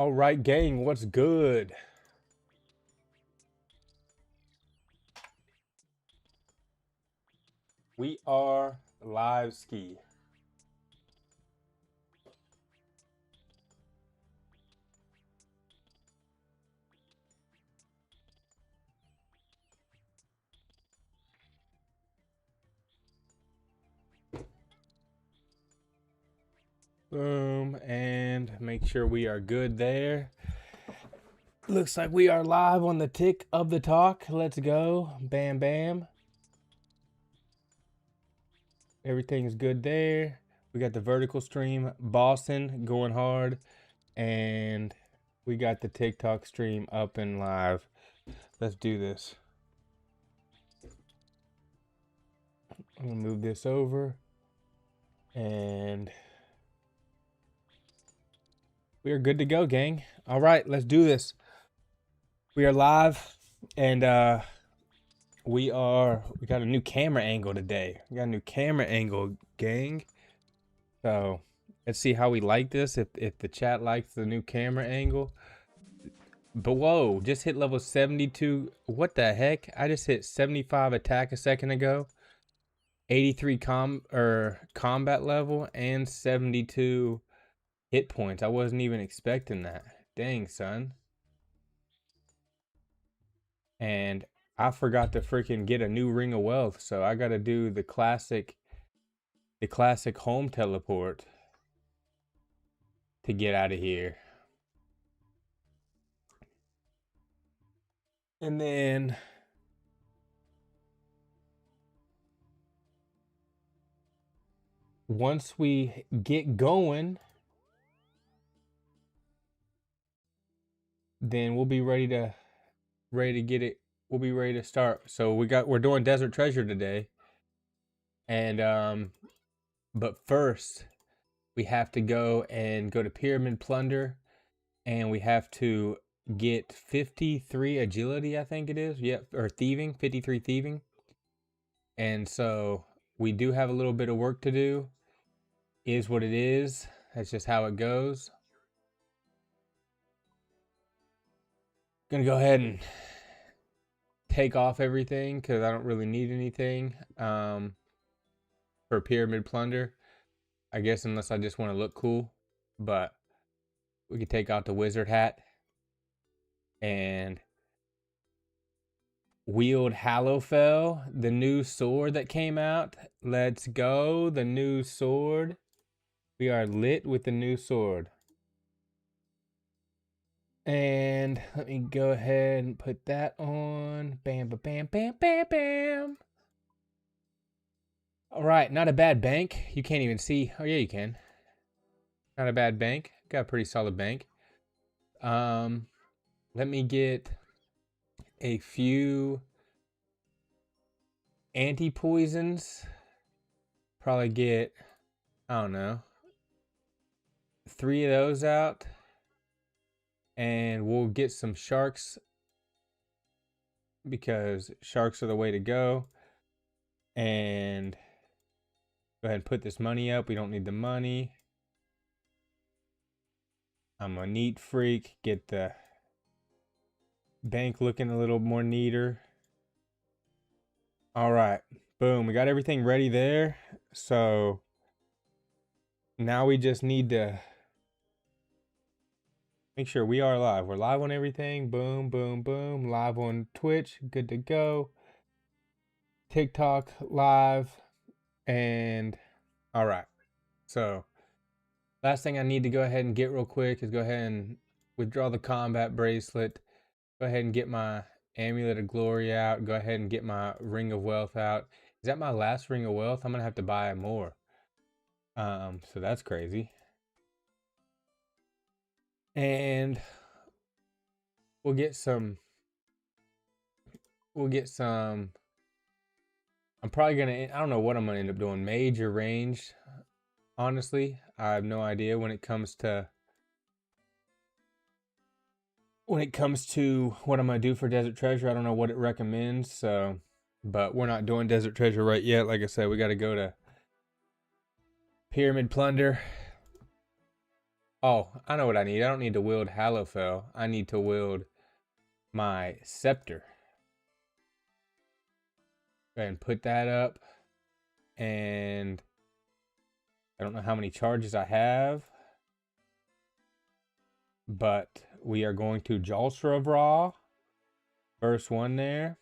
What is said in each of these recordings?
All right, gang, what's good? We are live ski. Boom, and make sure we are good there. Looks like we are live on the tick of the talk. Let's go. Bam, bam. Everything's good there. We got the vertical stream, Boston going hard, and we got the TikTok stream up and live. Let's do this. I'm gonna move this over, and we are good to go, gang. All right, let's do this. We are live, and we got a new camera angle today. We got a new camera angle, gang. So let's see how we like this. If the chat likes the new camera angle. But whoa, just hit level 72. What the heck? I just hit 75 attack a second ago. 83 combat level and 72 hit points. I wasn't even expecting that. Dang, son. And I forgot to freaking get a new ring of wealth, so I gotta do the classic home teleport to get out of here. And then once we get going, then we'll be ready to get it. We'll be ready to start. So we're doing Desert Treasure today. And but first we have to go to Pyramid Plunder, and we have to get 53 agility, I think it is. Yep, or thieving, 53 thieving. And so we do have a little bit of work to do. Is what it is. That's just how it goes. Gonna go ahead and take off everything because I don't really need anything for Pyramid Plunder, I guess, unless I just want to look cool. But we could take out the wizard hat and wield Hallowfell, the new sword that came out. Let's go, the new sword. We are lit with the new sword. And let me go ahead and put that on. Bam, bam, bam, bam, bam, bam. All right, not a bad bank. You can't even see. Oh, yeah, you can. Not a bad bank. Got a pretty solid bank. Let me get a few anti-poisons. Probably get, I don't know, 3 of those out. And we'll get some sharks because sharks are the way to go. And go ahead and put this money up. We don't need the money. I'm a neat freak. Get the bank looking a little more neater. All right. Boom. We got everything ready there. So now we just need to make sure we are live. We're live on everything. Boom, boom, boom. Live on Twitch. Good to go. TikTok live. And all right. So last thing I need to go ahead and get real quick is go ahead and withdraw the combat bracelet. Go ahead and get my amulet of glory out. Go ahead and get my ring of wealth out. Is that my last ring of wealth? I'm gonna have to buy more. So that's crazy. And we'll get some I'm probably gonna, I don't know what I'm gonna end up doing. Mage or range. Honestly, I have no idea when it comes to what I'm gonna do for Desert Treasure. I don't know what it recommends. So, but we're not doing Desert Treasure right yet. Like I said, we got to go to Pyramid Plunder. Oh, I know what I need. I don't need to wield Hallowfell. I need to wield my scepter. Go ahead and put that up. And I don't know how many charges I have. But we are going to Jalsra of Ra. First one there.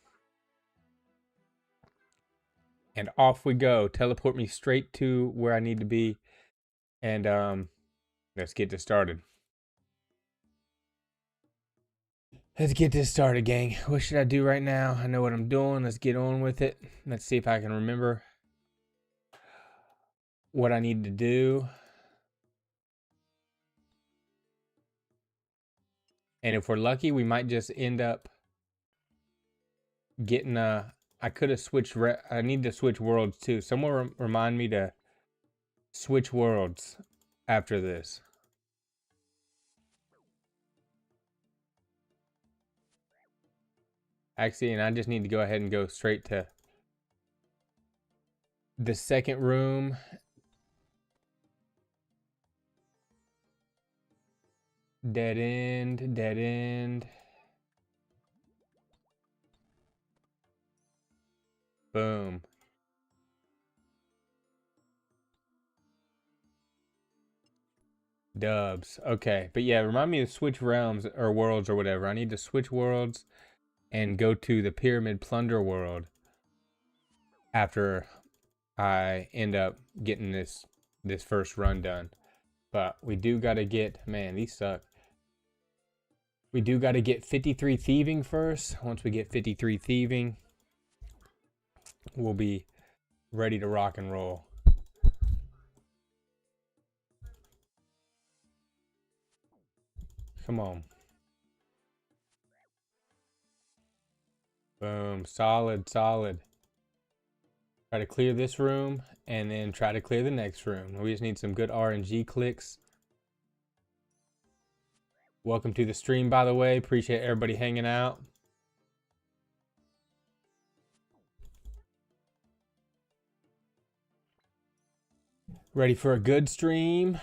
And off we go. Teleport me straight to where I need to be. And let's get this started. Let's get this started, gang. What should I do right now? I know what I'm doing. Let's get on with it. Let's see if I can remember what I need to do. And if we're lucky, we might just end up getting a... I could have switched... I need to switch worlds too. Someone remind me to switch worlds after this. Actually, and I just need to go ahead and go straight to the second room. Dead end, dead end. Boom. Dubs. Okay, but yeah, remind me to switch realms or worlds or whatever. I need to switch worlds and go to the Pyramid Plunder world after I end up getting this first run done. But we do got to get, man, these suck. We do got to get 53 thieving first. Once we get 53 thieving, we'll be ready to rock and roll. Come on. Boom. Solid, solid. Try to clear this room and then try to clear the next room. We just need some good RNG clicks. Welcome to the stream, by the way. Appreciate everybody hanging out. Ready for a good stream.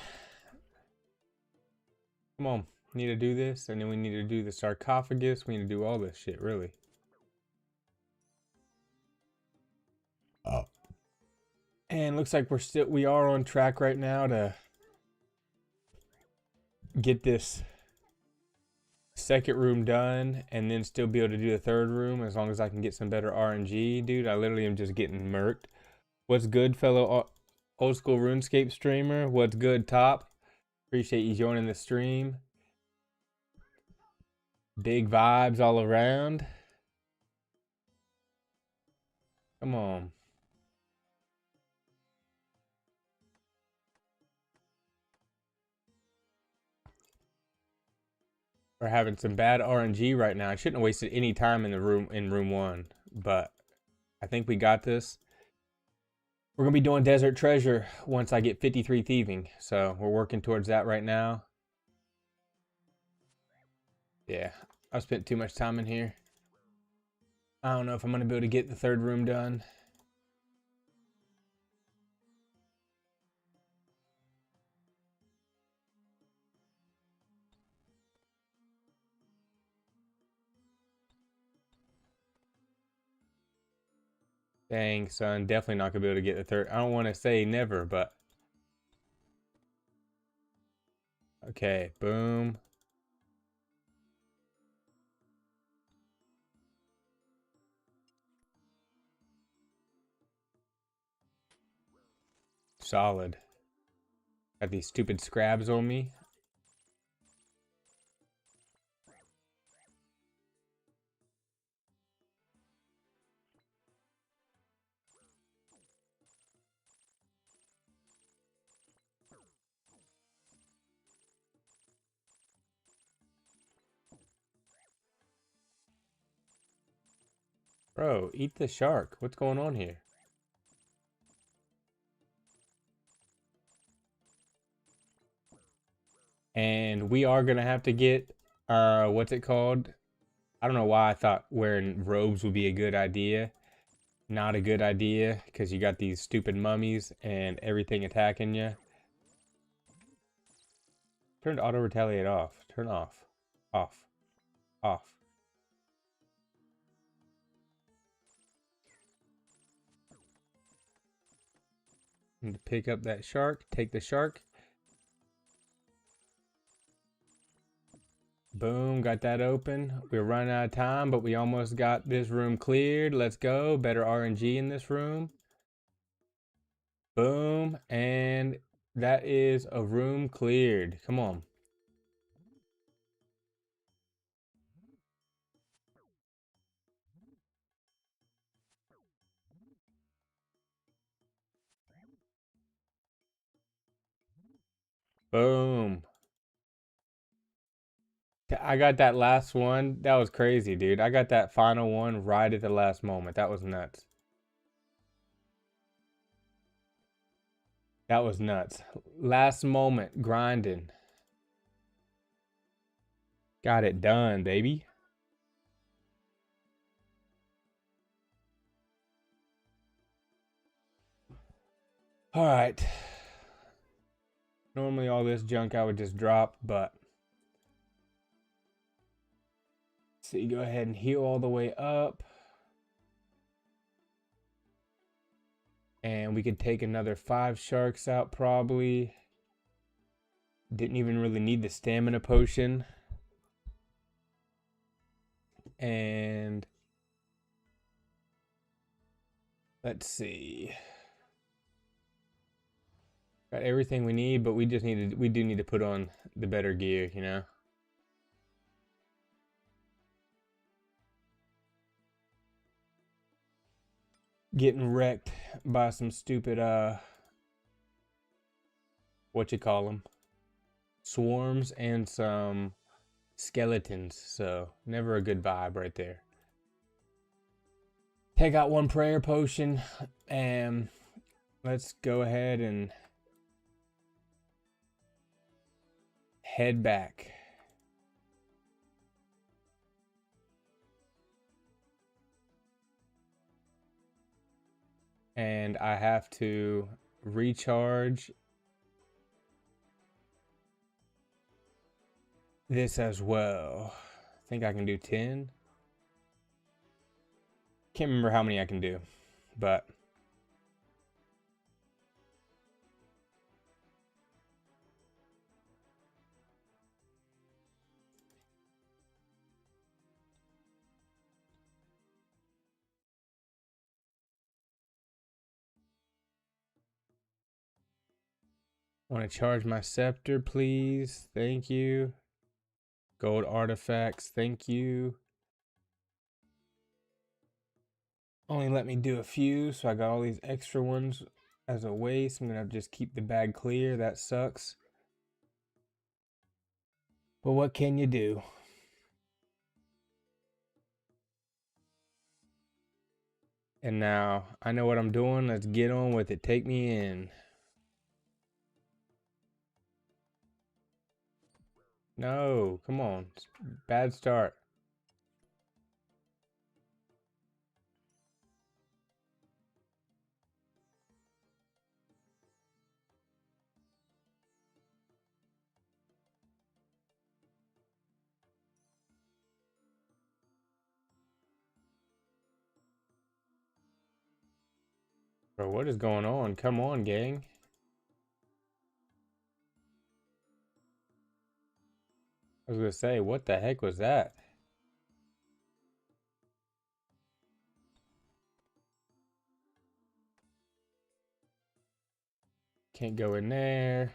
Come on. Need to do this, and then we need to do the sarcophagus. We need to do all this shit, really. Oh. And looks like we are on track right now to get this second room done and then still be able to do the third room as long as I can get some better RNG. Dude, I literally am just getting murked. What's good, fellow old school RuneScape streamer? What's good, Top? Appreciate you joining the stream. Big vibes all around. Come on. We're having some bad RNG right now. I shouldn't have wasted any time in room 1, but I think we got this. We're gonna be doing Desert Treasure once I get 53 thieving, so we're working towards that right now. Yeah, I've spent too much time in here. I don't know if I'm gonna be able to get the third room done. Dang, son, definitely not gonna be able to get the third. I don't want to say never, but okay, boom. Solid. Got these stupid scrabs on me. Bro, eat the shark. What's going on here? And we are gonna have to get what's it called? I don't know why I thought wearing robes would be a good idea. Not a good idea, because you got these stupid mummies and everything attacking you. Turn auto retaliate off. Turn off. Off. Off. Need to pick up that shark. Take the shark. Boom, got that open. We're running out of time, but we almost got this room cleared. Let's go. Better RNG in this room. Boom, and that is a room cleared. Come on. Boom. I got that last one. That was crazy, dude. I got that final one right at the last moment. That was nuts. That was nuts. Last moment, grinding. Got it done, baby. All right. Normally all this junk I would just drop, but so you go ahead and heal all the way up. And we could take another 5 sharks out probably. Didn't even really need the stamina potion. And let's see. Got everything we need, but we do need to put on the better gear, you know. Getting wrecked by some stupid what you call them, swarms and some skeletons. So never a good vibe right there. Take out 1 prayer potion and let's go ahead and head back. And I have to recharge this as well. I think I can do 10. Can't remember how many I can do, but want to charge my scepter, please. Thank you. Gold artifacts, thank you. Only let me do a few, so I got all these extra ones as a waste. I'm gonna have to just keep the bag clear. That sucks. But what can you do? And now I know what I'm doing. Let's get on with it. Take me in. No, come on. Bad start. Bro, what is going on? Come on, gang. I was gonna say, what the heck was that? Can't go in there.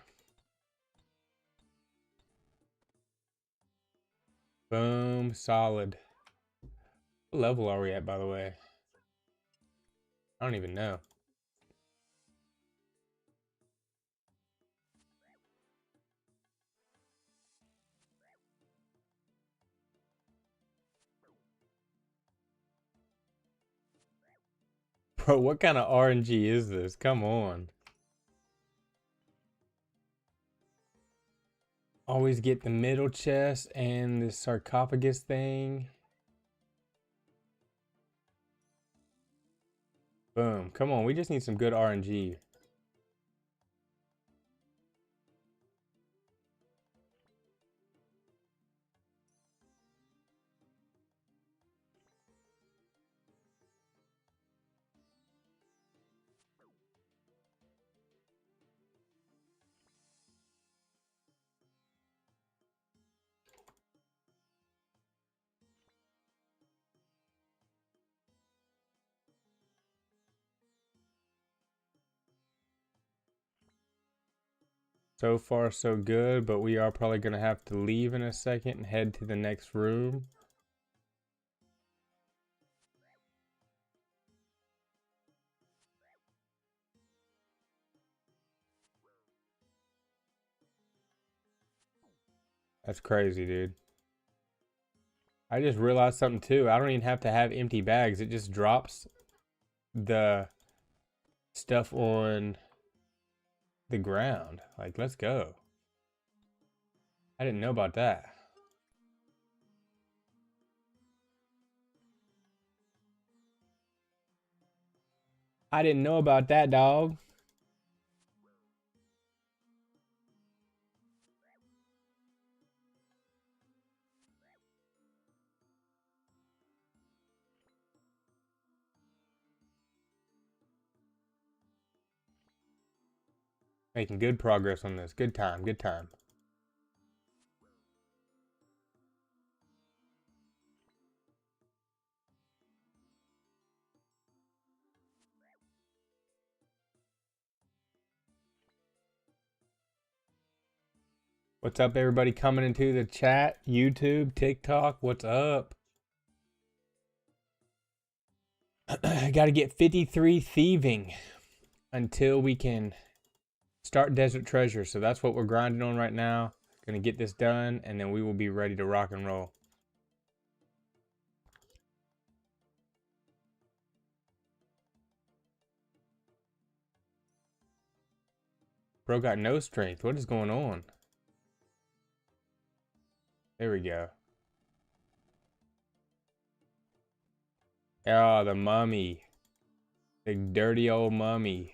Boom, solid. What level are we at, by the way? I don't even know. Bro, what kind of RNG is this? Come on. Always get the middle chest and the sarcophagus thing. Boom. Come on, we just need some good RNG. So far, so good, but we are probably going to have to leave in a second and head to the next room. That's crazy, dude. I just realized something too. I don't even have to have empty bags. It just drops the stuff on the ground. Like, let's go. I didn't know about that. I didn't know about that, dog. Making good progress on this. Good time, good time. What's up, everybody coming into the chat? YouTube, TikTok, what's up? I gotta get 53 thieving until we can start Desert Treasure. So that's what we're grinding on right now. Gonna get this done, and then we will be ready to rock and roll. Bro got no strength. What is going on? There we go. Oh, the mummy. The dirty old mummy.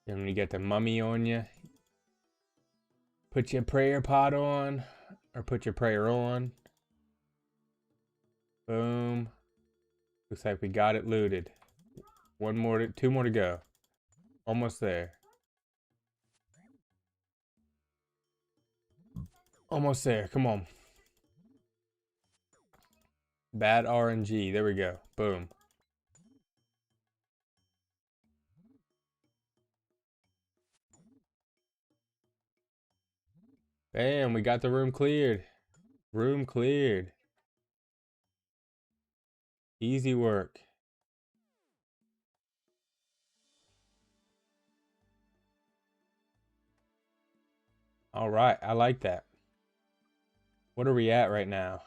And when you get the mummy on you, put your prayer pot on, or put your prayer on. Boom. Looks like we got it looted. Two more to go. Almost there. Almost there. Come on. Bad RNG. There we go. Boom. Bam, we got the room cleared. Room cleared. Easy work. All right, I like that. What are we at right now?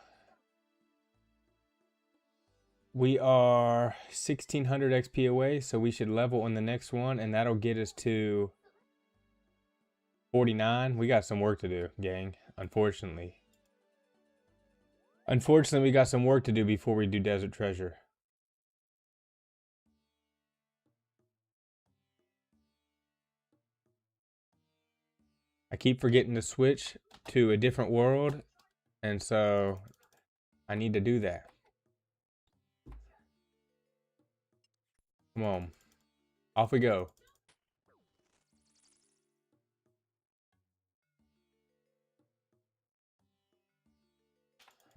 We are 1600 XP away, so we should level on the next one, and that'll get us to 49. We got some work to do, gang, unfortunately. Unfortunately, we got some work to do before we do Desert Treasure. I keep forgetting to switch to a different world, and so I need to do that. Come on. Off we go.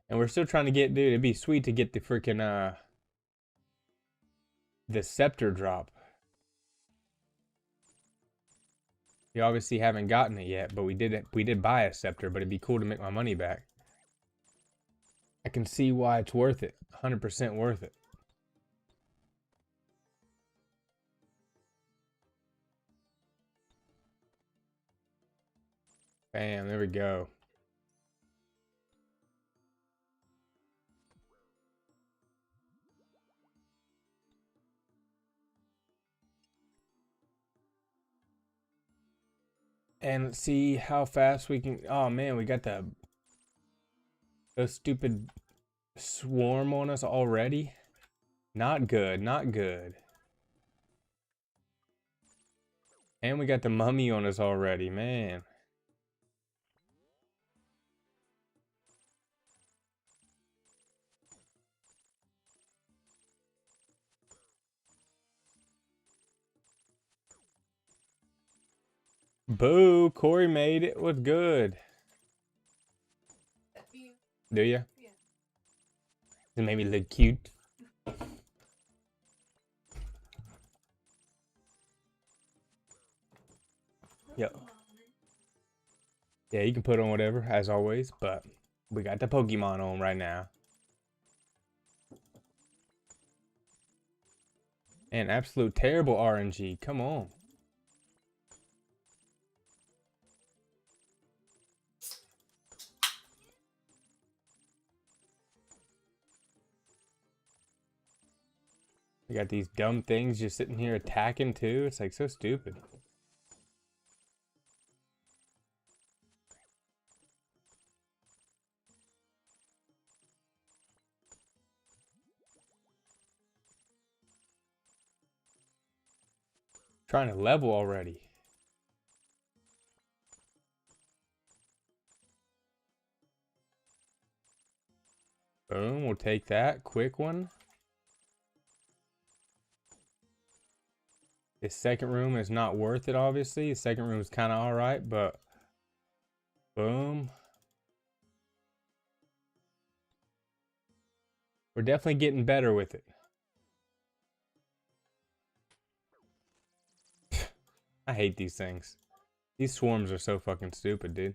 And we're still trying to get, dude, it'd be sweet to get the freaking, the scepter drop. You obviously haven't gotten it yet, but we did buy a scepter, but it'd be cool to make my money back. I can see why it's worth it. 100% worth it. Bam, there we go. And let's see how fast we can. Oh man, we got the stupid swarm on us already. Not good, not good. And we got the mummy on us already, man. Boo, Corey made it. What's good? Do you? Yeah. It made me look cute. Yep. Yeah, you can put on whatever, as always, but we got the Pokemon on right now. And absolute terrible RNG. Come on. We got these dumb things just sitting here attacking too. It's like so stupid. Trying to level already. Boom, we'll take that. Quick one. This second room is not worth it, obviously. The second room is kind of alright, but boom. We're definitely getting better with it. I hate these things. These swarms are so fucking stupid, dude.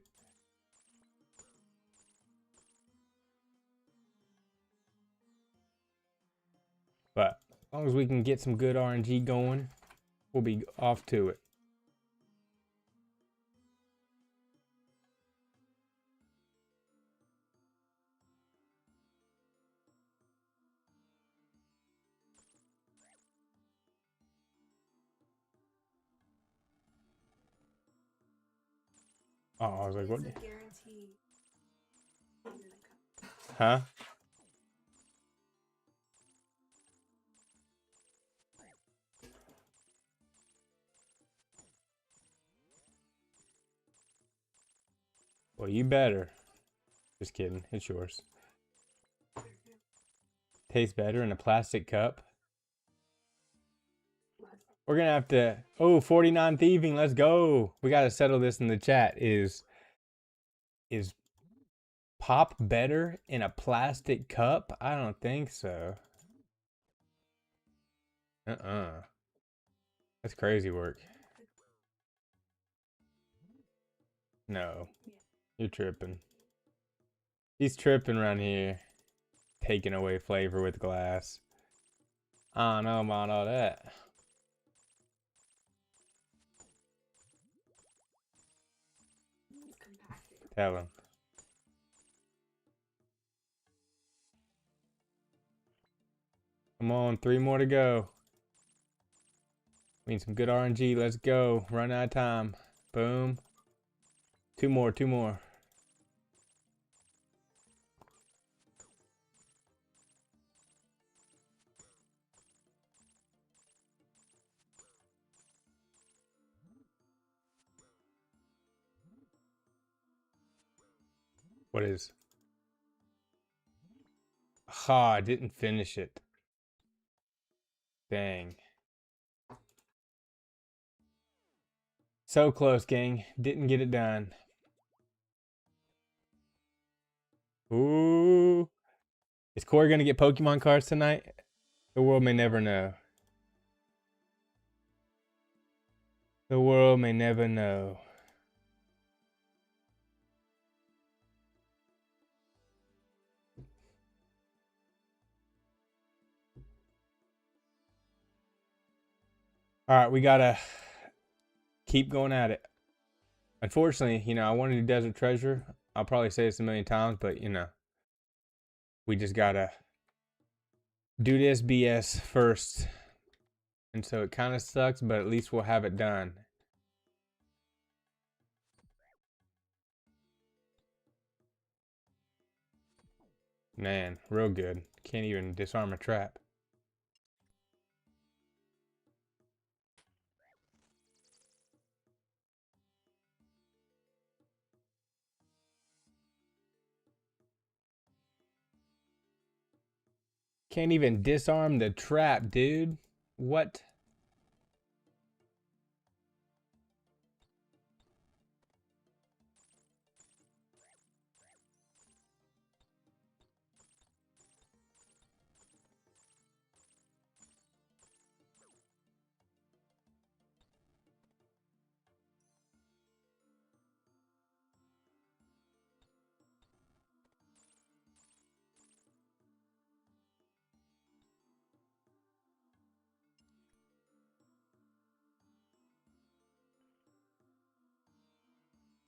But as long as we can get some good RNG going, we'll be off to it. Oh, I was like, what? Huh? Well, you better. Just kidding. It's yours. Tastes better in a plastic cup. We're gonna have to. Oh, 49 thieving. Let's go. We gotta settle this in the chat. Is pop better in a plastic cup? I don't think so. That's crazy work. No. You're tripping. He's tripping around here. Taking away flavor with glass. I don't know about all that. Tell him. Come on, 3 more to go. We need some good RNG. Let's go. Run out of time. Boom. 2 more, 2 more. What is? Ha, I didn't finish it. Dang. So close, gang. Didn't get it done. Ooh. Is Corey going to get Pokemon cards tonight? The world may never know. The world may never know. All right, we got to keep going at it. Unfortunately, you know, I wanted to do Desert Treasure. I'll probably say this a million times, but, you know, we just got to do this BS first. And so it kind of sucks, but at least we'll have it done. Man, real good. Can't even disarm a trap. Can't even disarm the trap, dude. What?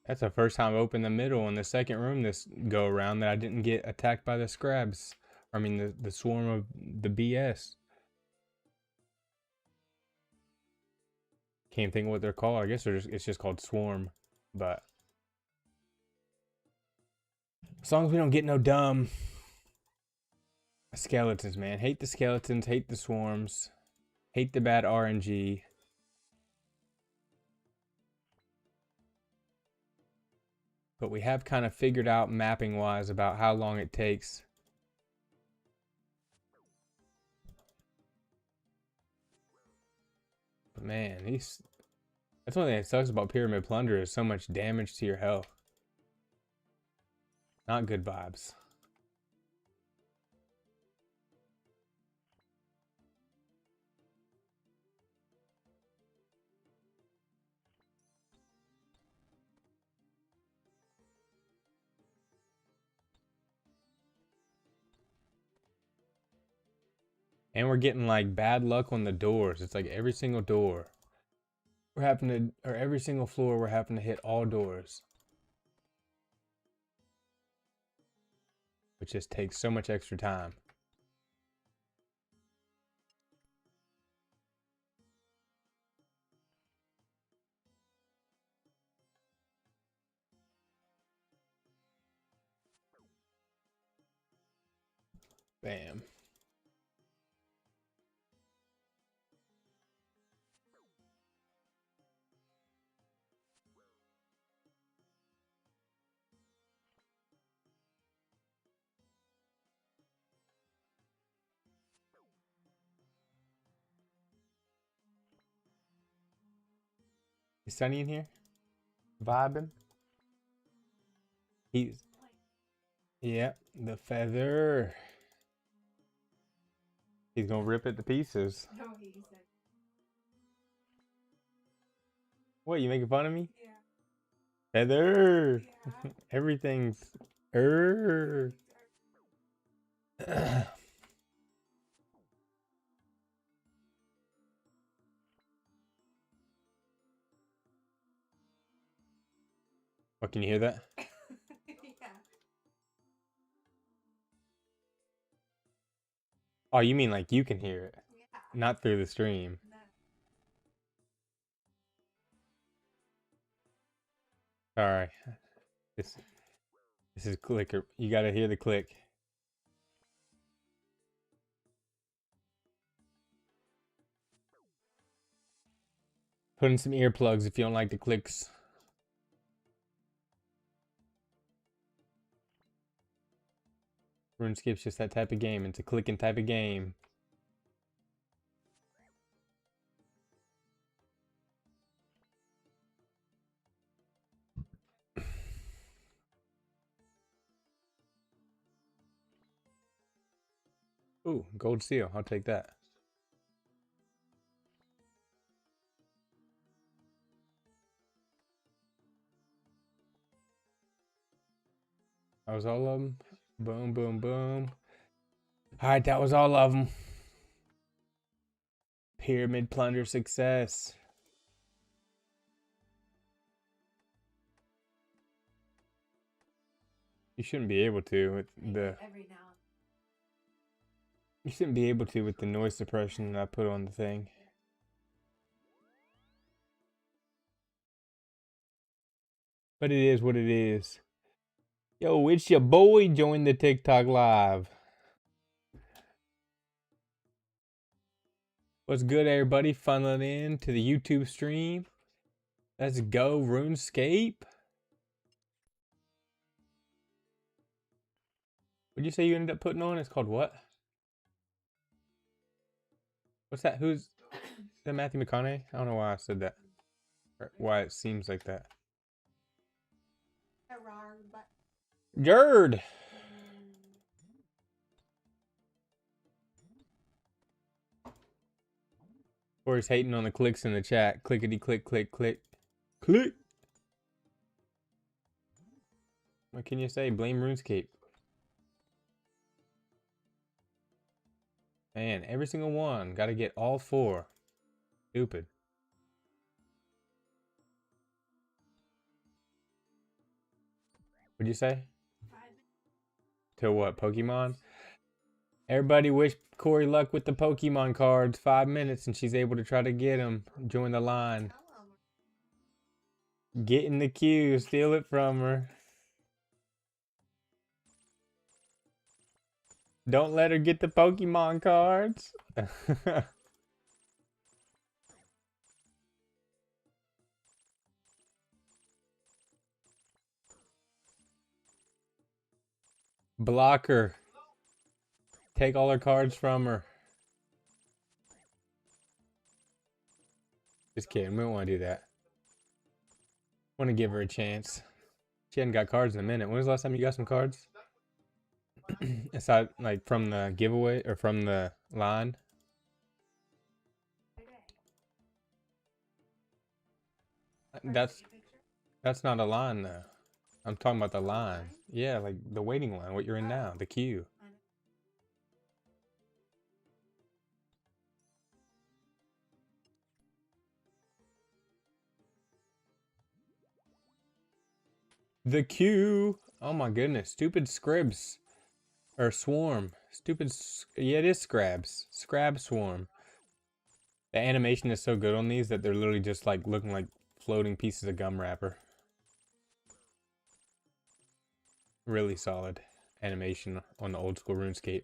That's the first time I opened the middle in the second room this go around that I didn't get attacked by the scrabs. I mean the swarm of the BS. Can't think of what they're called. I guess it's just called swarm. But as long as we don't get no dumb skeletons, man. Hate the skeletons, hate the swarms, hate the bad RNG. But we have kind of figured out mapping wise about how long it takes. But man, that's one thing that sucks about Pyramid Plunder is so much damage to your health. Not good vibes. And we're getting like bad luck on the doors. It's like every single door. We're having to, or every single floor, we're having to hit all doors. Which just takes so much extra time. Bam. Is Sunny in here? Vibing? Yeah, the feather. He's gonna rip it to pieces. No, he said. What, you making fun of me? Yeah. Feather. Yeah. Everything's What, can you hear that? Yeah. Oh, you mean like you can hear it, Yeah. not through the stream. No. All right. This is clicker. You gotta hear the click. Put in some earplugs if you don't like the clicks. RuneScape's just that type of game. It's a clicking type of game. Ooh, gold seal. I'll take that. That was all of them. Boom, boom, boom. All right, that was all of them. Pyramid Plunder success. You shouldn't be able to with the. Every now. You shouldn't be able to with the noise suppression that I put on the thing. But it is what it is. Yo, it's your boy. Join the TikTok live. What's good, everybody? Funneling in to the YouTube stream. Let's go, RuneScape. What'd you say you ended up putting on? It's called what? What's that? Who's that? Matthew McConaughey? I don't know why I said that. Or why it seems like that. Jerd. Or he's hating on the clicks in the chat. Clickety click, click, click. Click. What can you say? Blame RuneScape. Man, every single one. Gotta get all 4. Stupid. What'd you say? 5 minutes. To what? Pokemon? Everybody wish Corey luck with the Pokemon cards. 5 minutes and she's able to try to get them. Join the line. Tell 'em. Get in the queue. Steal it from her. Don't let her get the Pokemon cards. Block her. Take all her cards from her. Just kidding. We don't want to do that. Want to give her a chance. She hadn't got cards in a minute. When was the last time you got some cards? Aside, like from the giveaway or from the line? That's not a line though. I'm talking about the line. Yeah, like the waiting line. What you're in now, the queue. The queue. Oh my goodness. Stupid scribs. Or swarm. Yeah, it is scrabs. Scrab swarm. The animation is so good on these that they're literally just like looking like floating pieces of gum wrapper. Really solid animation on the old school RuneScape.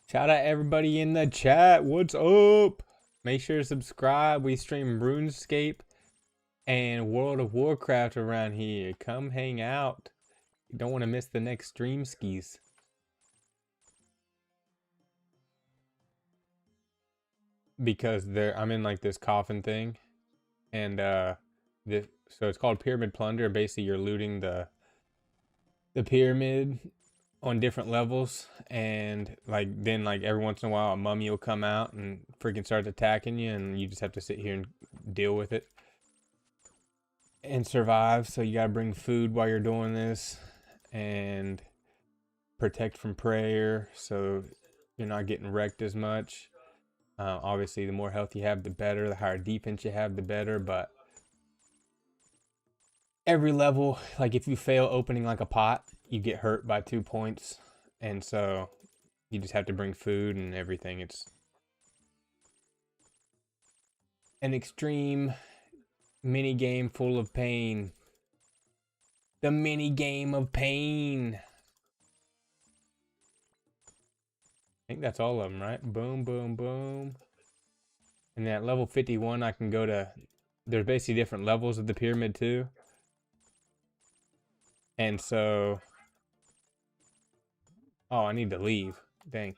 Shout out everybody in the chat. What's up? Make sure to subscribe. We stream RuneScape and World of Warcraft around here. Come hang out. You don't want to miss the next stream skis. Because I'm in like this coffin thing. And so it's called Pyramid Plunder. Basically you're looting the pyramid on different levels, and like then like every once in a while a mummy will come out and freaking starts attacking you, and you just have to sit here and deal with it and survive. So you gotta bring food while you're doing this and protect from prayer so you're not getting wrecked as much. Obviously the more health you have the better, the higher defense you have the better, but every level, like if you fail opening like a pot, you get hurt by 2 points, and so you just have to bring food and everything. It's an extreme mini game full of pain. The mini game of pain. I think that's all of them, right? Boom, boom, boom. And then at level 51, I can go to... There's basically different levels of the pyramid too. And so... Oh, I need to leave. Dang.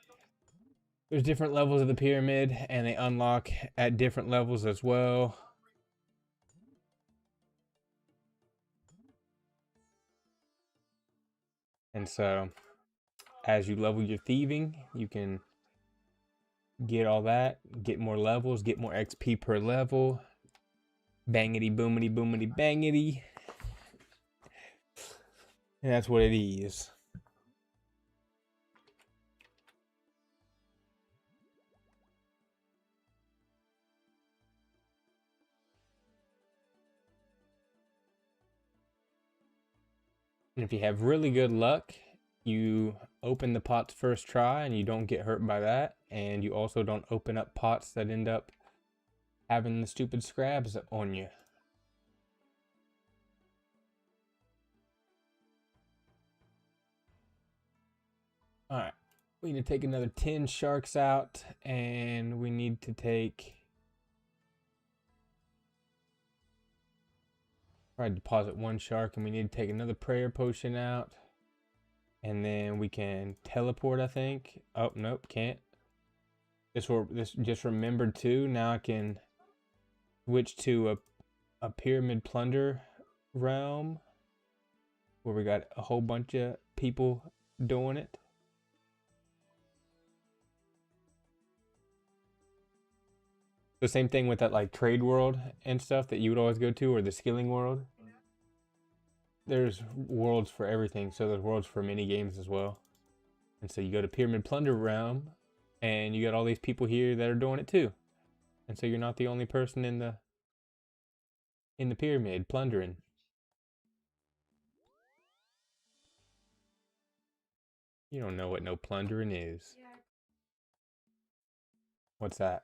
There's different levels of the pyramid, and they unlock at different levels as well. And so, as you level your thieving, you can get all that, get more levels, get more XP per level. Bangity, boomity, boomity, bangity. And that's what it is. And if you have really good luck, you open the pots first try and you don't get hurt by that. And you also don't open up pots that end up having the stupid scrabs on you. Alright, we need to take another 10 sharks out, and we need to take... Probably deposit 1 shark, and we need to take another prayer potion out. And then we can teleport, I think. Oh, nope, can't. This just remembered too. Now I can switch to a pyramid plunder realm where we got a whole bunch of people doing it. The same thing with that like trade world and stuff that you would always go to, or the skilling world. There's worlds for everything, so there's worlds for mini games as well. And so you go to Pyramid Plunder Realm, and you got all these people here that are doing it too. And so you're not the only person in the pyramid plundering. You don't know what no plundering is. Yeah. What's that?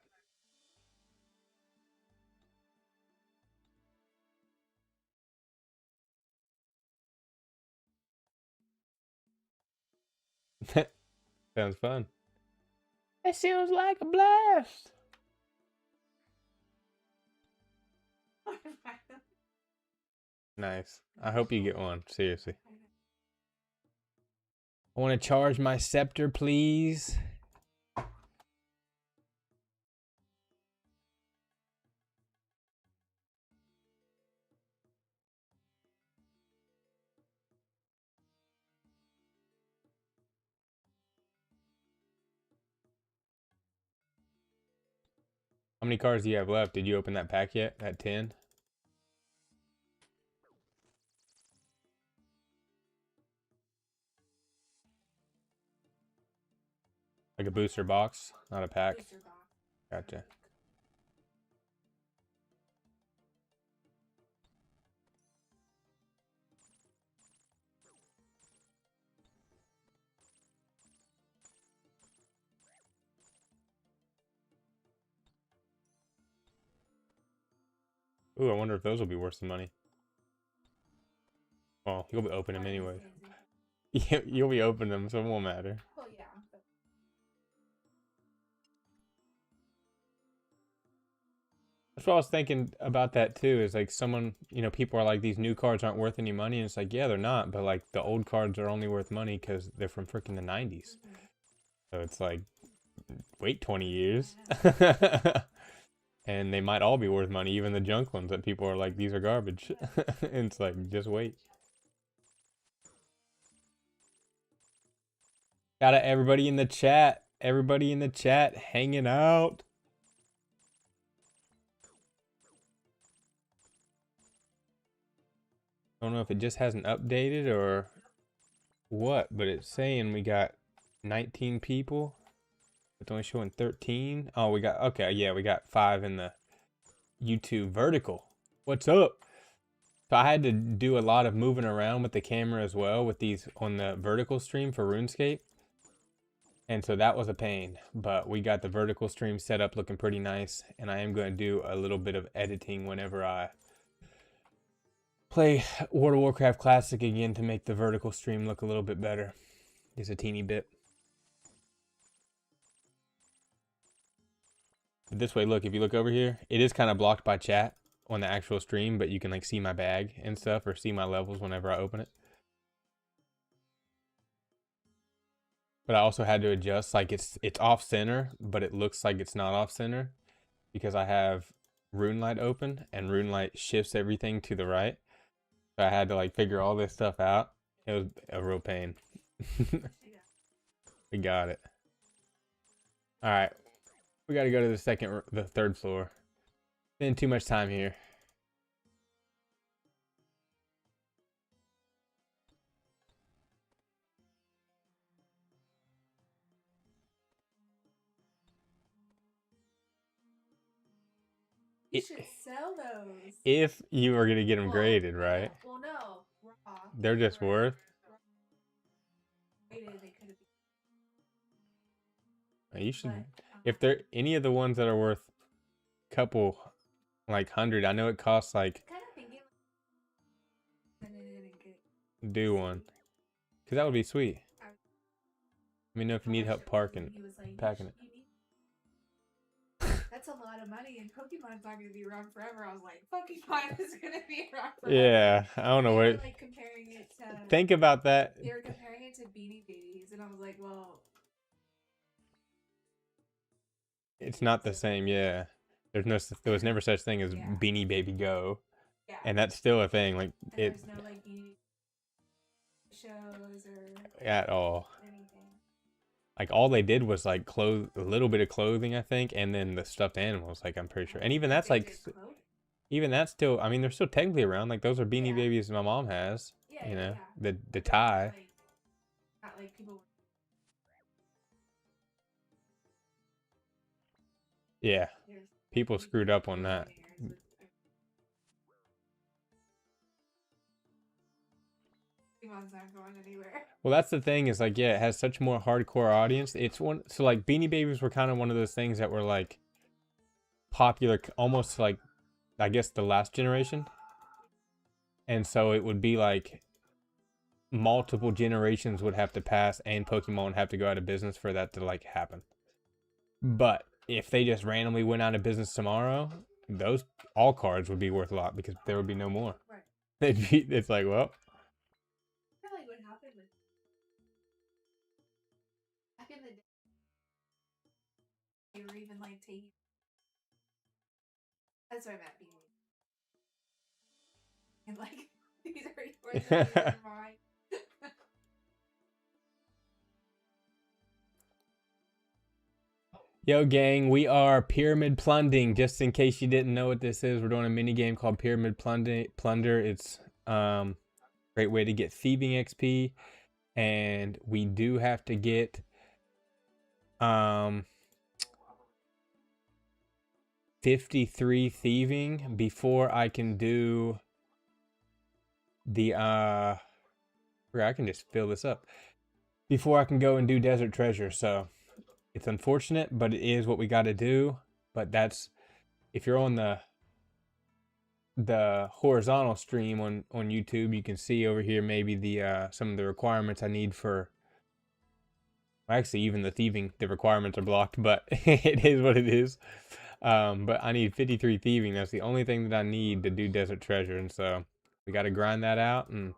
Sounds fun. That sounds like a blast. Nice. I hope you get one. Seriously. I want to charge my scepter, please. How many cards do you have left? Did you open that pack yet? That 10? Like a booster box, not a pack. Booster box. Gotcha. Ooh, I wonder if those will be worth some money. Well, you'll be opening them anyway. You'll be opening them, so it won't matter. Well, yeah. That's what I was thinking about that too. Is like someone, people are like, these new cards aren't worth any money, and it's like, yeah, they're not. But like the old cards are only worth money because they're from freaking the 90s. So it's like, wait 20 years. And they might all be worth money, even the junk ones that people are like, these are garbage. And it's like, just wait. Shout out everybody in the chat. Everybody in the chat hanging out. I don't know if it just hasn't updated or what, but it's saying we got 19 people. It's only showing 13. Oh, we got, okay, yeah, we got 5 in the YouTube vertical. What's up? So I had to do a lot of moving around with the camera as well with these on the vertical stream for RuneScape. And so that was a pain, but we got the vertical stream set up looking pretty nice. And I am going to do a little bit of editing whenever I play World of Warcraft Classic again to make the vertical stream look a little bit better. Just a teeny bit. But this way, look, if you look over here, it is kind of blocked by chat on the actual stream, but you can like see my bag and stuff or see my levels whenever I open it. But I also had to adjust, like it's off center, but it looks like it's not off center because I have RuneLight open and RuneLight shifts everything to the right. So I had to like figure all this stuff out. It was a real pain. We got it. All right. We got to go to the third floor. Spend too much time here. You should sell those. If you were going to get them graded, right? Well, no. Raw. They're just worth. Graded, they could have been. You should. If they're any of the ones that are worth a couple, like 100, I know it costs like. Kind of thinking. Do one. Because that would be sweet. Let me know if you need help parking, packing it. That's a lot of money, and Pokemon's not going to be around forever. I was like, Pokemon is going to be around forever. Yeah, I don't know what. Like comparing it to. Think about that. They were comparing it to Beanie Babies, and I was like, well. It's not the same, yeah. There was never such thing as Beanie Baby Go. Yeah. And that's still a thing. Like and there's no like Beanie shows or at all. Anything. Like all they did was like a little bit of clothing, I think, and then the stuffed animals, like I'm pretty sure. And even that's like even that's still, I mean, they're still technically around. Like those are Beanie Babies my mom has. Yeah, you know, the tie. Not like people Yeah, There's people screwed up on that. Pokemon's not going anywhere. Well, that's the thing is like, yeah, it has such more hardcore audience. It's one, so like Beanie Babies were kind of one of those things that were like popular, almost like, I guess the last generation. And so it would be like multiple generations would have to pass and Pokemon would have to go out of business for that to like happen. But if they just randomly went out of business tomorrow, those all cards would be worth a lot because there would be no more. Right. They'd be, it's like, well, I feel like what happened with back in the day, they were even like taking. That's what I meant. And like these are yours, and these are mine. yo, gang, we are pyramid plundering. Just in case you didn't know what this is, we're doing a mini game called Pyramid Plunder. It's great way to get thieving XP, and we do have to get 53 thieving before I can do the I can just fill this up before I can go and do desert treasure. So it's unfortunate, but it is what we got to do. But that's, if you're on the horizontal stream on YouTube, you can see over here maybe the some of the requirements I need for, actually even the thieving, the requirements are blocked, but it is what it is. But I need 53 thieving. That's the only thing that I need to do desert treasure, and so we got to grind that out, and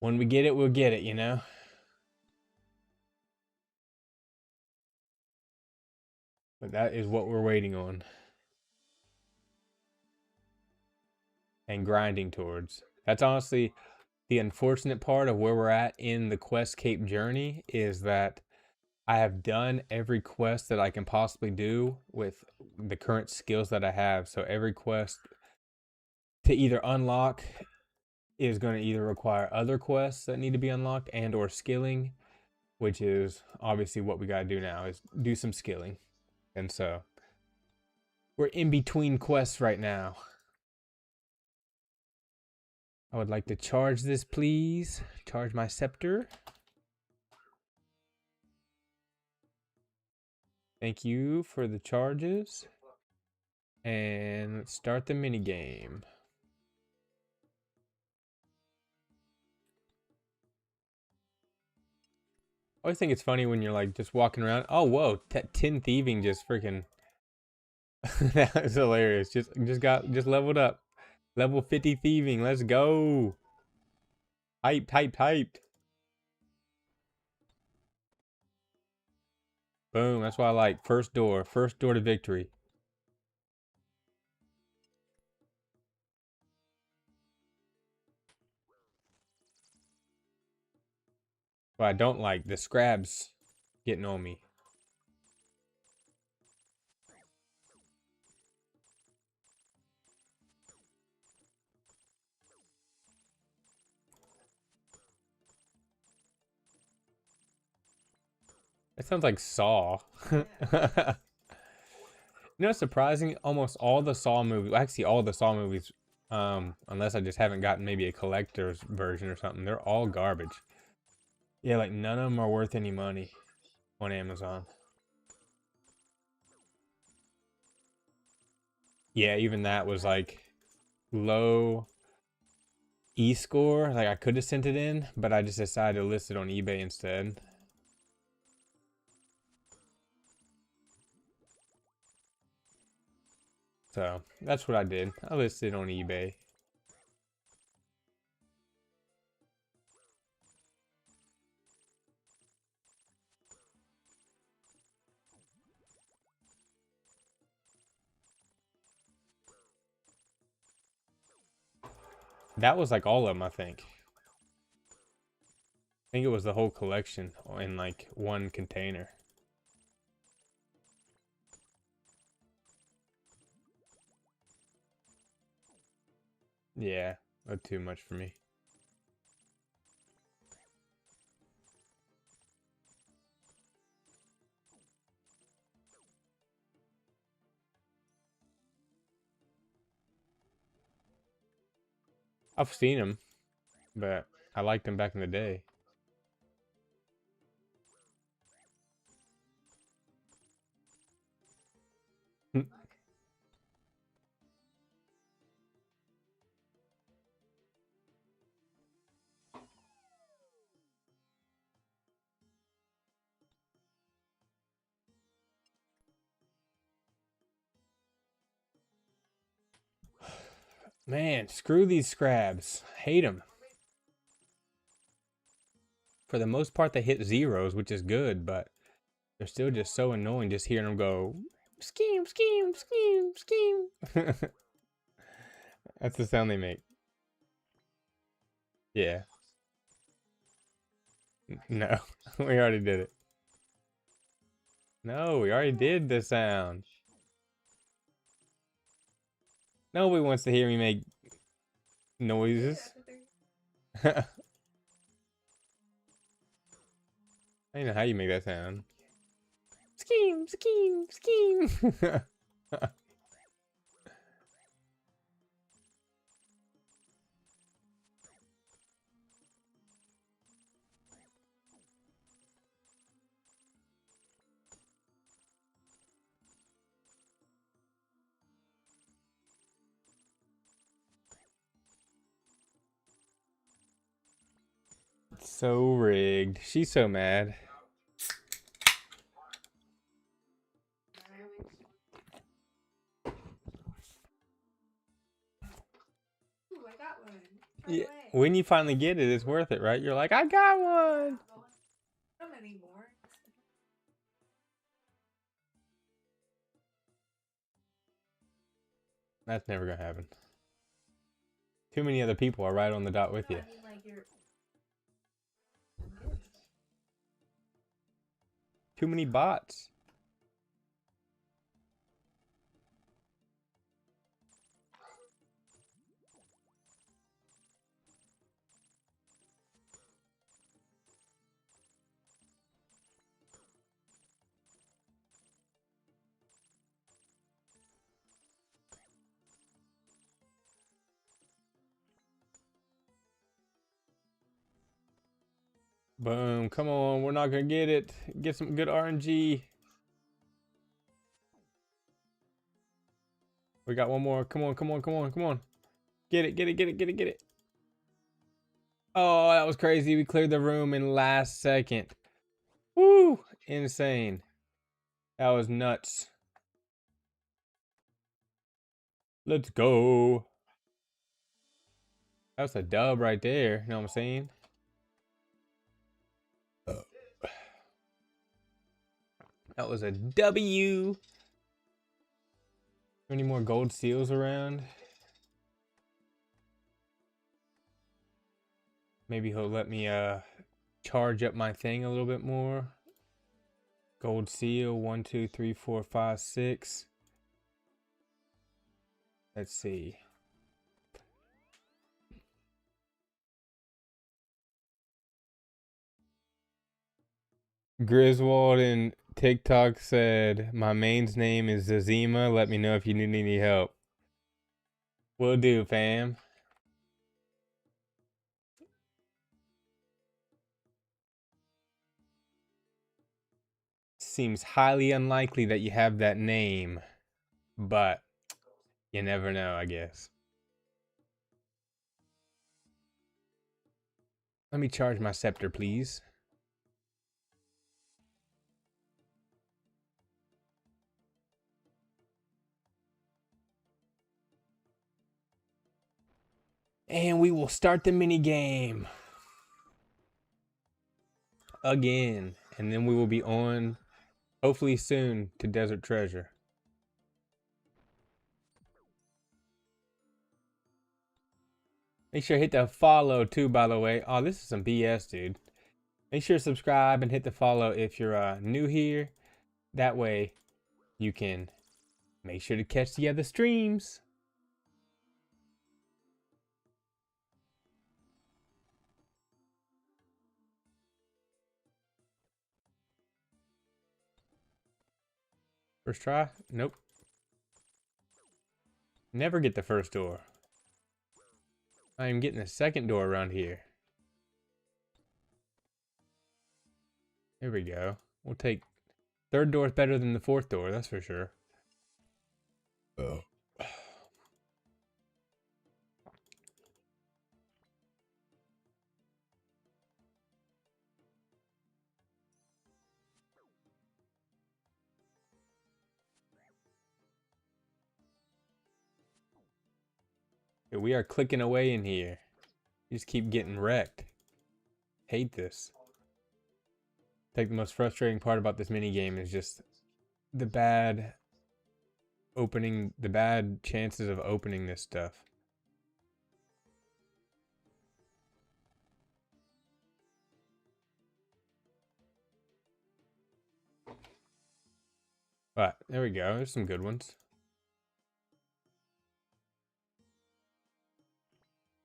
when we get it, we'll get it, you know. But that is what we're waiting on and grinding towards. That's honestly the unfortunate part of where we're at in the Quest Cape journey, is that I have done every quest that I can possibly do with the current skills that I have. So every quest to either unlock is going to either require other quests that need to be unlocked and or skilling, which is obviously what we got to do now, is do some skilling. And so we're in between quests right now. I would like to charge this, please. Charge my scepter. Thank you for the charges. And let's start the mini game. I always think it's funny when you're like just walking around. Oh, whoa, 10 thieving just freaking. That was hilarious. Just leveled up. Level 50 thieving. Let's go. Hyped. Boom. That's what I like. First door to victory. What I don't like, the scrabs getting on me. That sounds like Saw. Yeah. You know, it's surprising. Almost all the Saw movies, actually all the Saw movies, unless I just haven't gotten maybe a collector's version or something, they're all garbage. Yeah, like none of them are worth any money on Amazon. Yeah, even that was like low E-score. Like I could have sent it in, but I just decided to list it on eBay instead. So that's what I did. I listed it on eBay. That was like all of them, I think. I think it was the whole collection in like one container. Yeah, not too much for me. I've seen them, but I liked them back in the day. Man, screw these scrabs. Hate them. For the most part, they hit zeros, which is good, but they're still just so annoying just hearing them go, scheme, scheme, scheme, scheme. That's the sound they make. Yeah. No, we already did it. No, we already did the sound. Nobody wants to hear me make noises. I don't know how you make that sound. Scheme, scheme, scheme. So rigged. She's so mad. Ooh, I got one. Yeah. When you finally get it, it's worth it, right? You're like, I got one. Not anymore. That's never gonna happen. Too many other people are right on the dot with you. I mean, like you're... Too many bots. Boom. Come on. We're not going to get it. Get some good RNG. We got one more. Come on, come on, come on, come on. Get it, get it, get it, get it, get it. Oh, that was crazy. We cleared the room in last second. Woo! Insane. That was nuts. Let's go. That was a dub right there. You know what I'm saying? That was a W. Any more gold seals around? Maybe he'll let me charge up my thing a little bit more. Gold seal 1, 2, 3, 4, 5, 6. Let's see. Griswold in TikTok said, my main's name is Zazima. Let me know if you need any help. Will do, fam. Seems highly unlikely that you have that name, but you never know, I guess. Let me charge my scepter, please. And we will start the mini game again, and then we will be on hopefully soon to Desert Treasure. Make sure to hit the follow too, by the way. Oh, this is some BS, dude. Make sure to subscribe and hit the follow if you're new here. That way you can make sure to catch the other streams. First try? Nope. Never get the first door. I'm getting a second door around here. There we go. We'll take third door is better than the fourth door, that's for sure. Oh. We are clicking away in here. You just keep getting wrecked. Hate this. I think the most frustrating part about this mini game is just the bad chances of opening this stuff. But there we go. There's some good ones.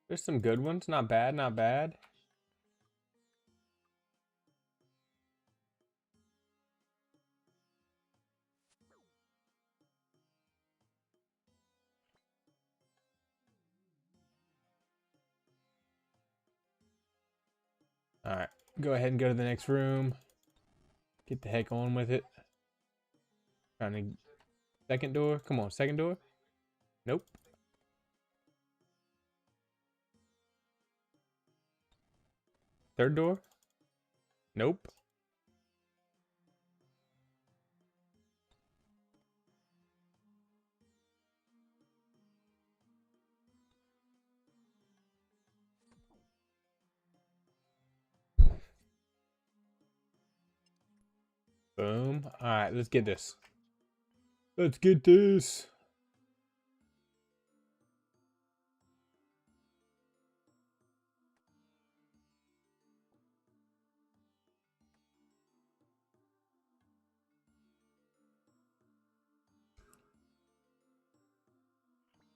There's some good ones. Not bad, not bad. Alright, go ahead and go to the next room. Get the heck on with it. Trying to... Second door? Come on, second door? Nope. Third door? Nope. Boom. Alright, let's get this. Let's get this.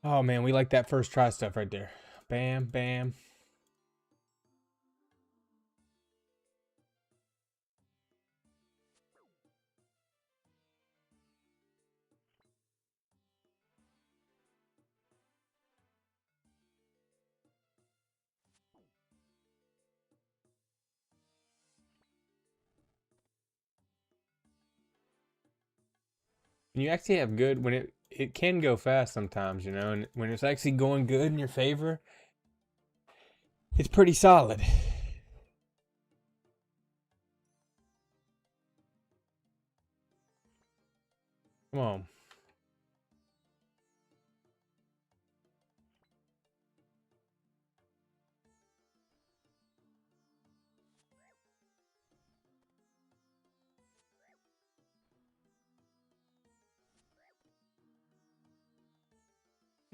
Oh man, we like that first try stuff right there. Bam, bam. When you actually have good, when it can go fast sometimes, you know, and when it's actually going good in your favor, it's pretty solid. Come on.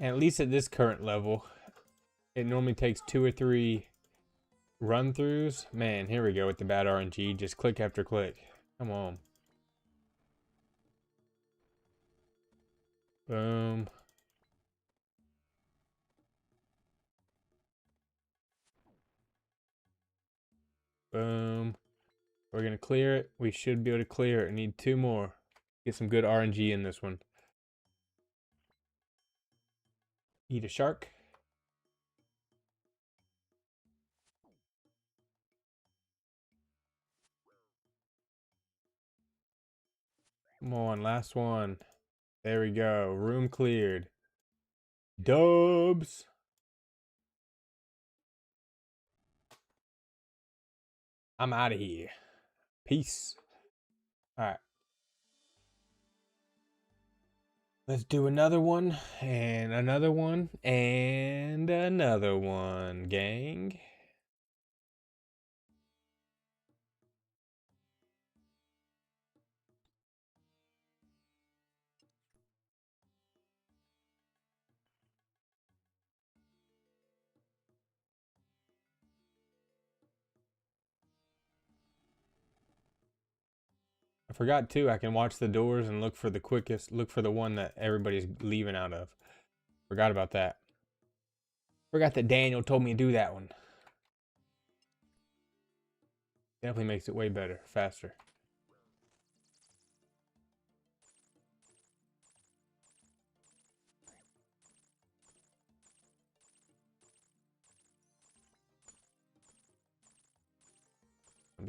And at least at this current level, it normally takes 2 or 3 run-throughs. Man, here we go with the bad RNG. Just click after click. Come on. Boom. Boom. We're going to clear it. We should be able to clear it. Need 2 more. Get some good RNG in this one. Eat a shark. Come on, last one. There we go. Room cleared. Dubs. I'm out of here. Peace. All right. Let's do another one, and another one, and another one, gang. I forgot too, I can watch the doors and look for the one that everybody's leaving out of. Forgot about that. Forgot that Daniel told me to do that one. Definitely makes it way better, faster.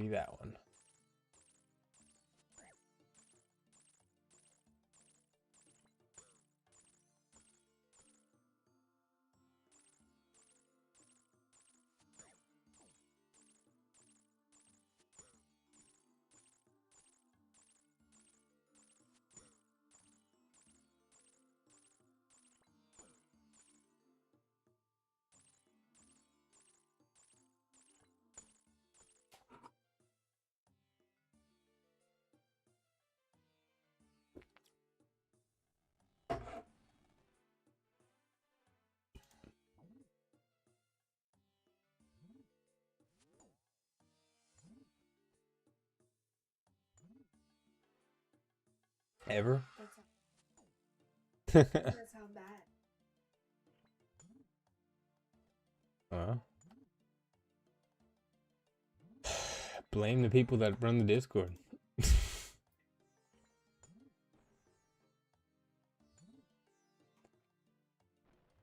be that one. Ever? That's how bad. Blame the people that run the Discord.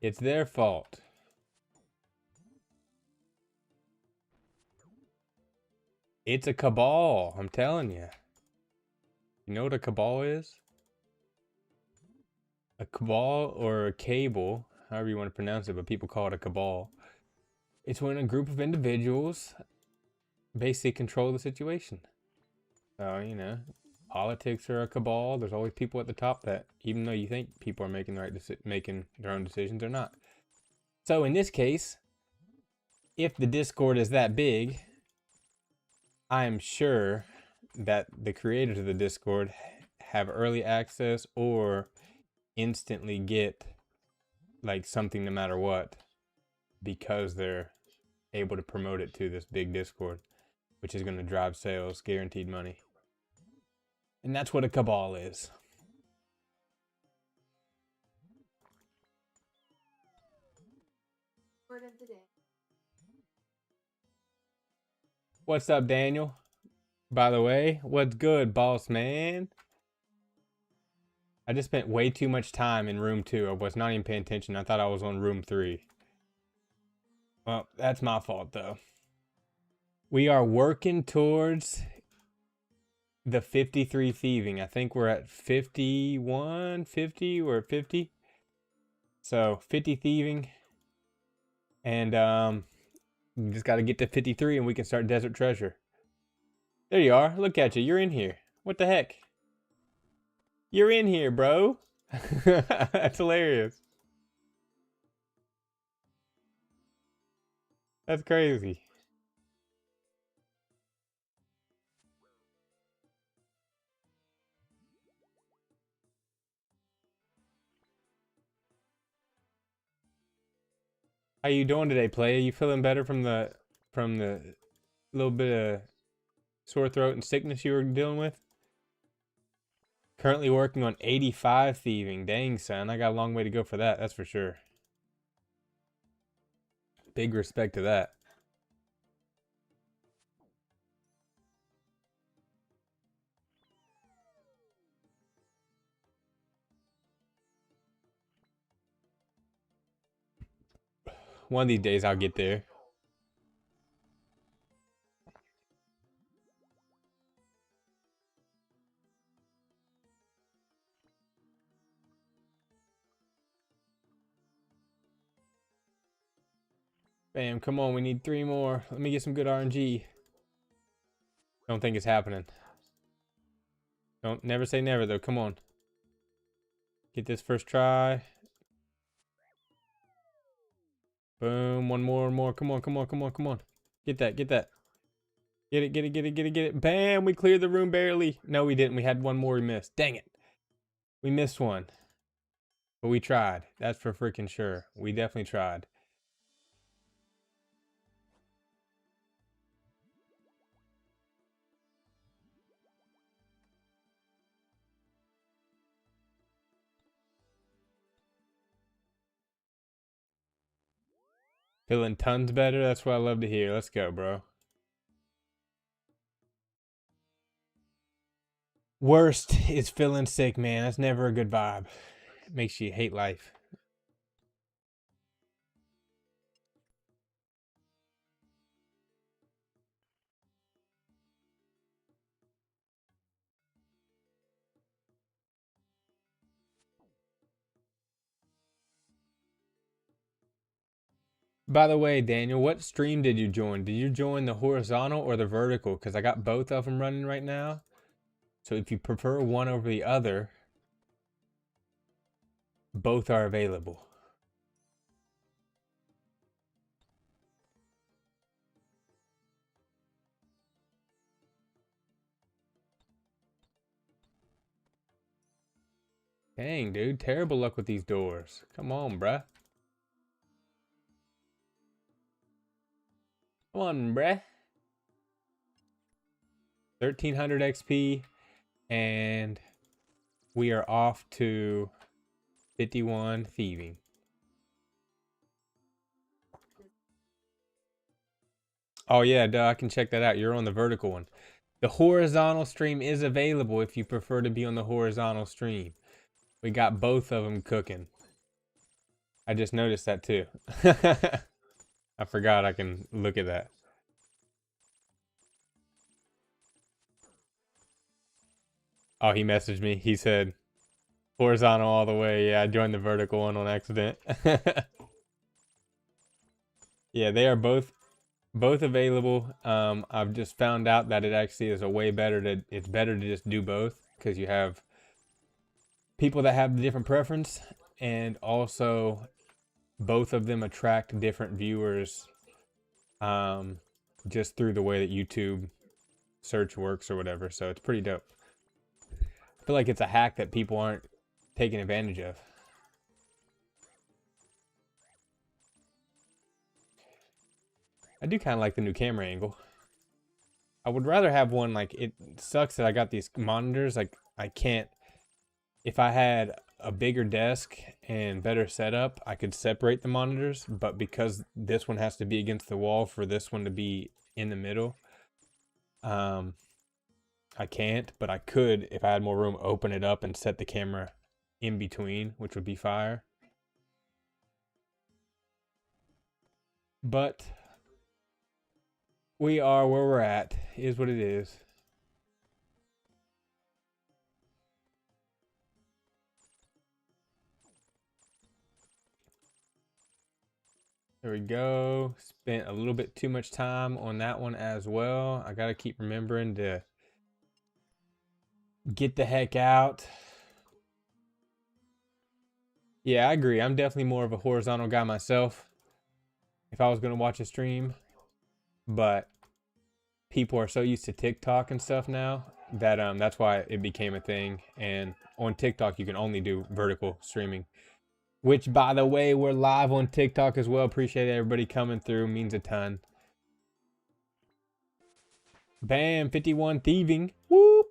It's their fault. It's a cabal, I'm telling you. You know what a cabal is? A cabal or a cable, however you want to pronounce it, but people call it a cabal. It's when a group of individuals basically control the situation. So, you know, politics are a cabal. There's always people at the top that, even though you think people are making making their own decisions, they're not. So in this case, if the Discord is that big, I am sure that the creators of the Discord have early access or instantly get like something no matter what, because they're able to promote it to this big Discord, which is going to drive sales, guaranteed money. And that's what a cabal is. Word of the day. What's up, Daniel? By the way, what's good, boss man? I just spent way too much time in room 2. I was not even paying attention. I thought I was on room 3. Well, that's my fault, though. We are working towards the 53 thieving. I think we're at 51, 50. We're at 50. So 50 thieving. And we just got to get to 53 and we can start Desert Treasure. There you are. Look at you. You're in here. What the heck? You're in here, bro. That's hilarious. That's crazy. How you doing today, playa? You feeling better from the little bit of sore throat and sickness you were dealing with? Currently working on 85 thieving. Dang, son. I got a long way to go for that. That's for sure. Big respect to that. One of these days I'll get there. Bam, come on, we need 3 more. Let me get some good RNG. Don't think it's happening. Don't never say never though. Come on. Get this first try. Boom, one more. Come on. Get that. Get it. Bam, we cleared the room barely. No, we didn't. We had one more we missed. Dang it. We missed one. But we tried. That's for freaking sure. We definitely tried. Feeling tons better? That's what I love to hear. Let's go, bro. Worst is feeling sick, man. That's never a good vibe. It makes you hate life. By the way, Daniel, what stream did you join? Did you join the horizontal or the vertical? Because I got both of them running right now. So if you prefer one over the other, both are available. Dang, dude. Terrible luck with these doors. Come on, bruh. Come on, bruh. 1300 XP. And we are off to 51 thieving. Oh, yeah, duh. I can check that out. You're on the vertical one. The horizontal stream is available if you prefer to be on the horizontal stream. We got both of them cooking. I just noticed that too. I forgot I can look at that. Oh, he messaged me. He said, horizontal all the way. Yeah, I joined the vertical one on accident. Yeah, they are both available. I've just found out that it actually is it's better to just do both because you have people that have the different preference, and also both of them attract different viewers just through the way that YouTube search works or whatever. So it's pretty dope. I feel like it's a hack that people aren't taking advantage of. I do kind of like the new camera angle. I would rather have one, like, it sucks that I got these monitors. Like, I can't, if I had a bigger desk and better setup, I could separate the monitors, but because this one has to be against the wall for this one to be in the middle, I can't, but I could, if I had more room, open it up and set the camera in between, which would be fire. But we are where we're at, is what it is. There we go. Spent a little bit too much time on that one as well. I gotta keep remembering to get the heck out. Yeah, I agree. I'm definitely more of a horizontal guy myself if I was gonna watch a stream. But people are so used to TikTok and stuff now that that's why it became a thing. And on TikTok, you can only do vertical streaming. Which, by the way, we're live on TikTok as well. Appreciate everybody coming through. Means a ton. Bam, 51 thieving. Whoop.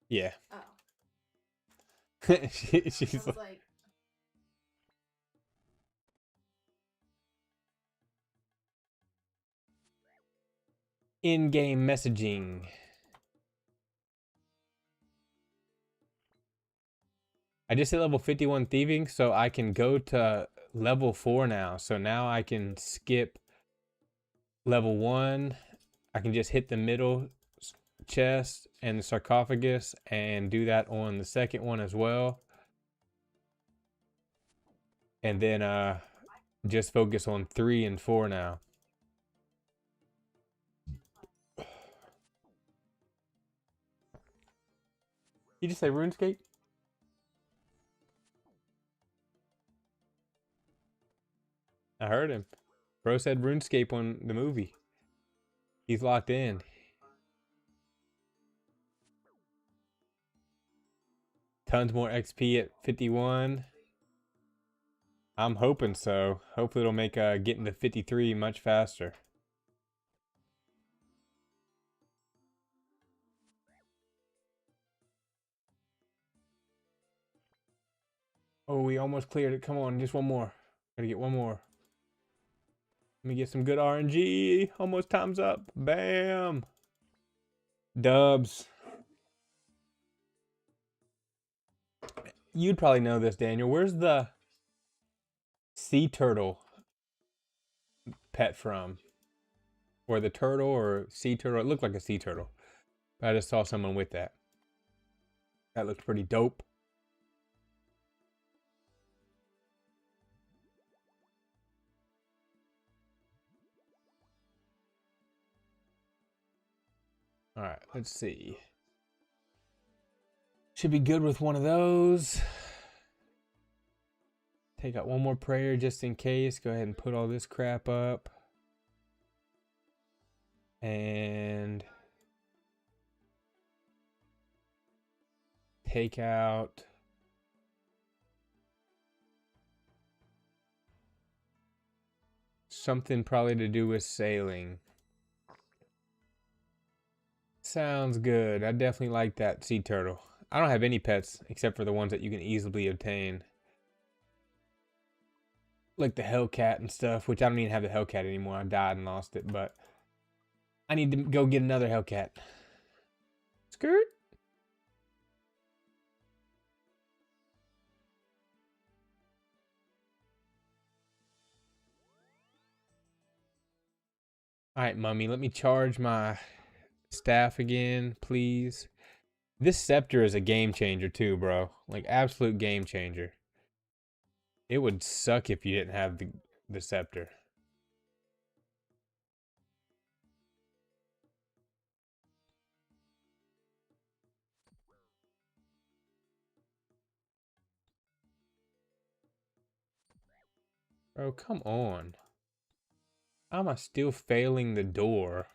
Yeah. Oh. She's like... in-game messaging. I just hit level 51 thieving, so I can go to level 4 now. So now I can skip level 1. I can just hit the middle chest and the sarcophagus and do that on the second one as well. And then just focus on 3 and 4 now. You just say RuneScape? I heard him. Bro said RuneScape on the movie. He's locked in. Tons more XP at 51. I'm hoping so. Hopefully it'll make getting to 53 much faster. Oh, we almost cleared it. Come on, just one more. Gotta get one more. Let me get some good RNG. Almost time's up. Bam. Dubs. You'd probably know this, Daniel. Where's the sea turtle pet from? Or the turtle or sea turtle? It looked like a sea turtle. But I just saw someone with that. That looked pretty dope. All right, let's see. Should be good with one of those. Take out one more prayer just in case. Go ahead and put all this crap up. And take out something probably to do with sailing. Sounds good. I definitely like that sea turtle. I don't have any pets except for the ones that you can easily obtain. Like the Hellcat and stuff, which I don't even have the Hellcat anymore. I died and lost it, but I need to go get another Hellcat. Skirt. All right, mummy, let me charge my staff again, please. This scepter is a game changer too, bro. Like, absolute game changer. It would suck if you didn't have the scepter. Bro, come on. How am I still failing the door?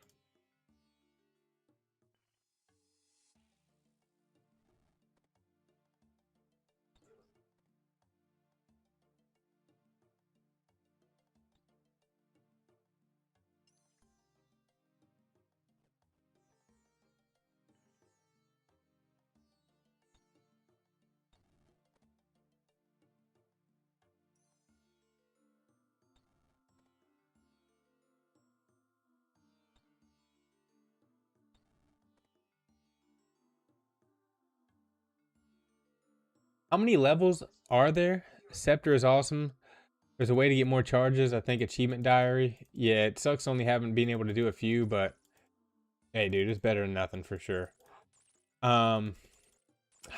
How many levels are there? Scepter is awesome. There's a way to get more charges. I think achievement diary. Yeah, it sucks only having been able to do a few, but hey, dude, it's better than nothing for sure. How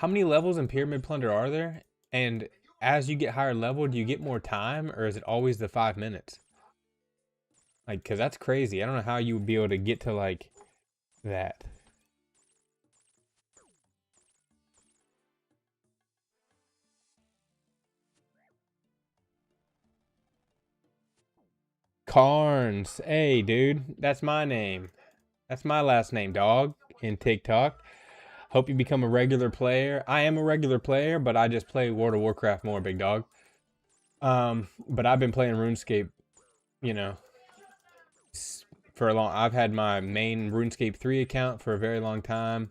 many levels in Pyramid Plunder are there? And as you get higher level, do you get more time, or is it always the 5 minutes? Like, cause that's crazy. I don't know how you would be able to get to like that. Carnes. Hey, dude, that's my name. That's my last name, dog, in TikTok. Hope you become a regular player. I am a regular player, but I just play World of Warcraft more, big dog. But I've been playing RuneScape, you know, for a long. I've had my main RuneScape 3 account for a very long time,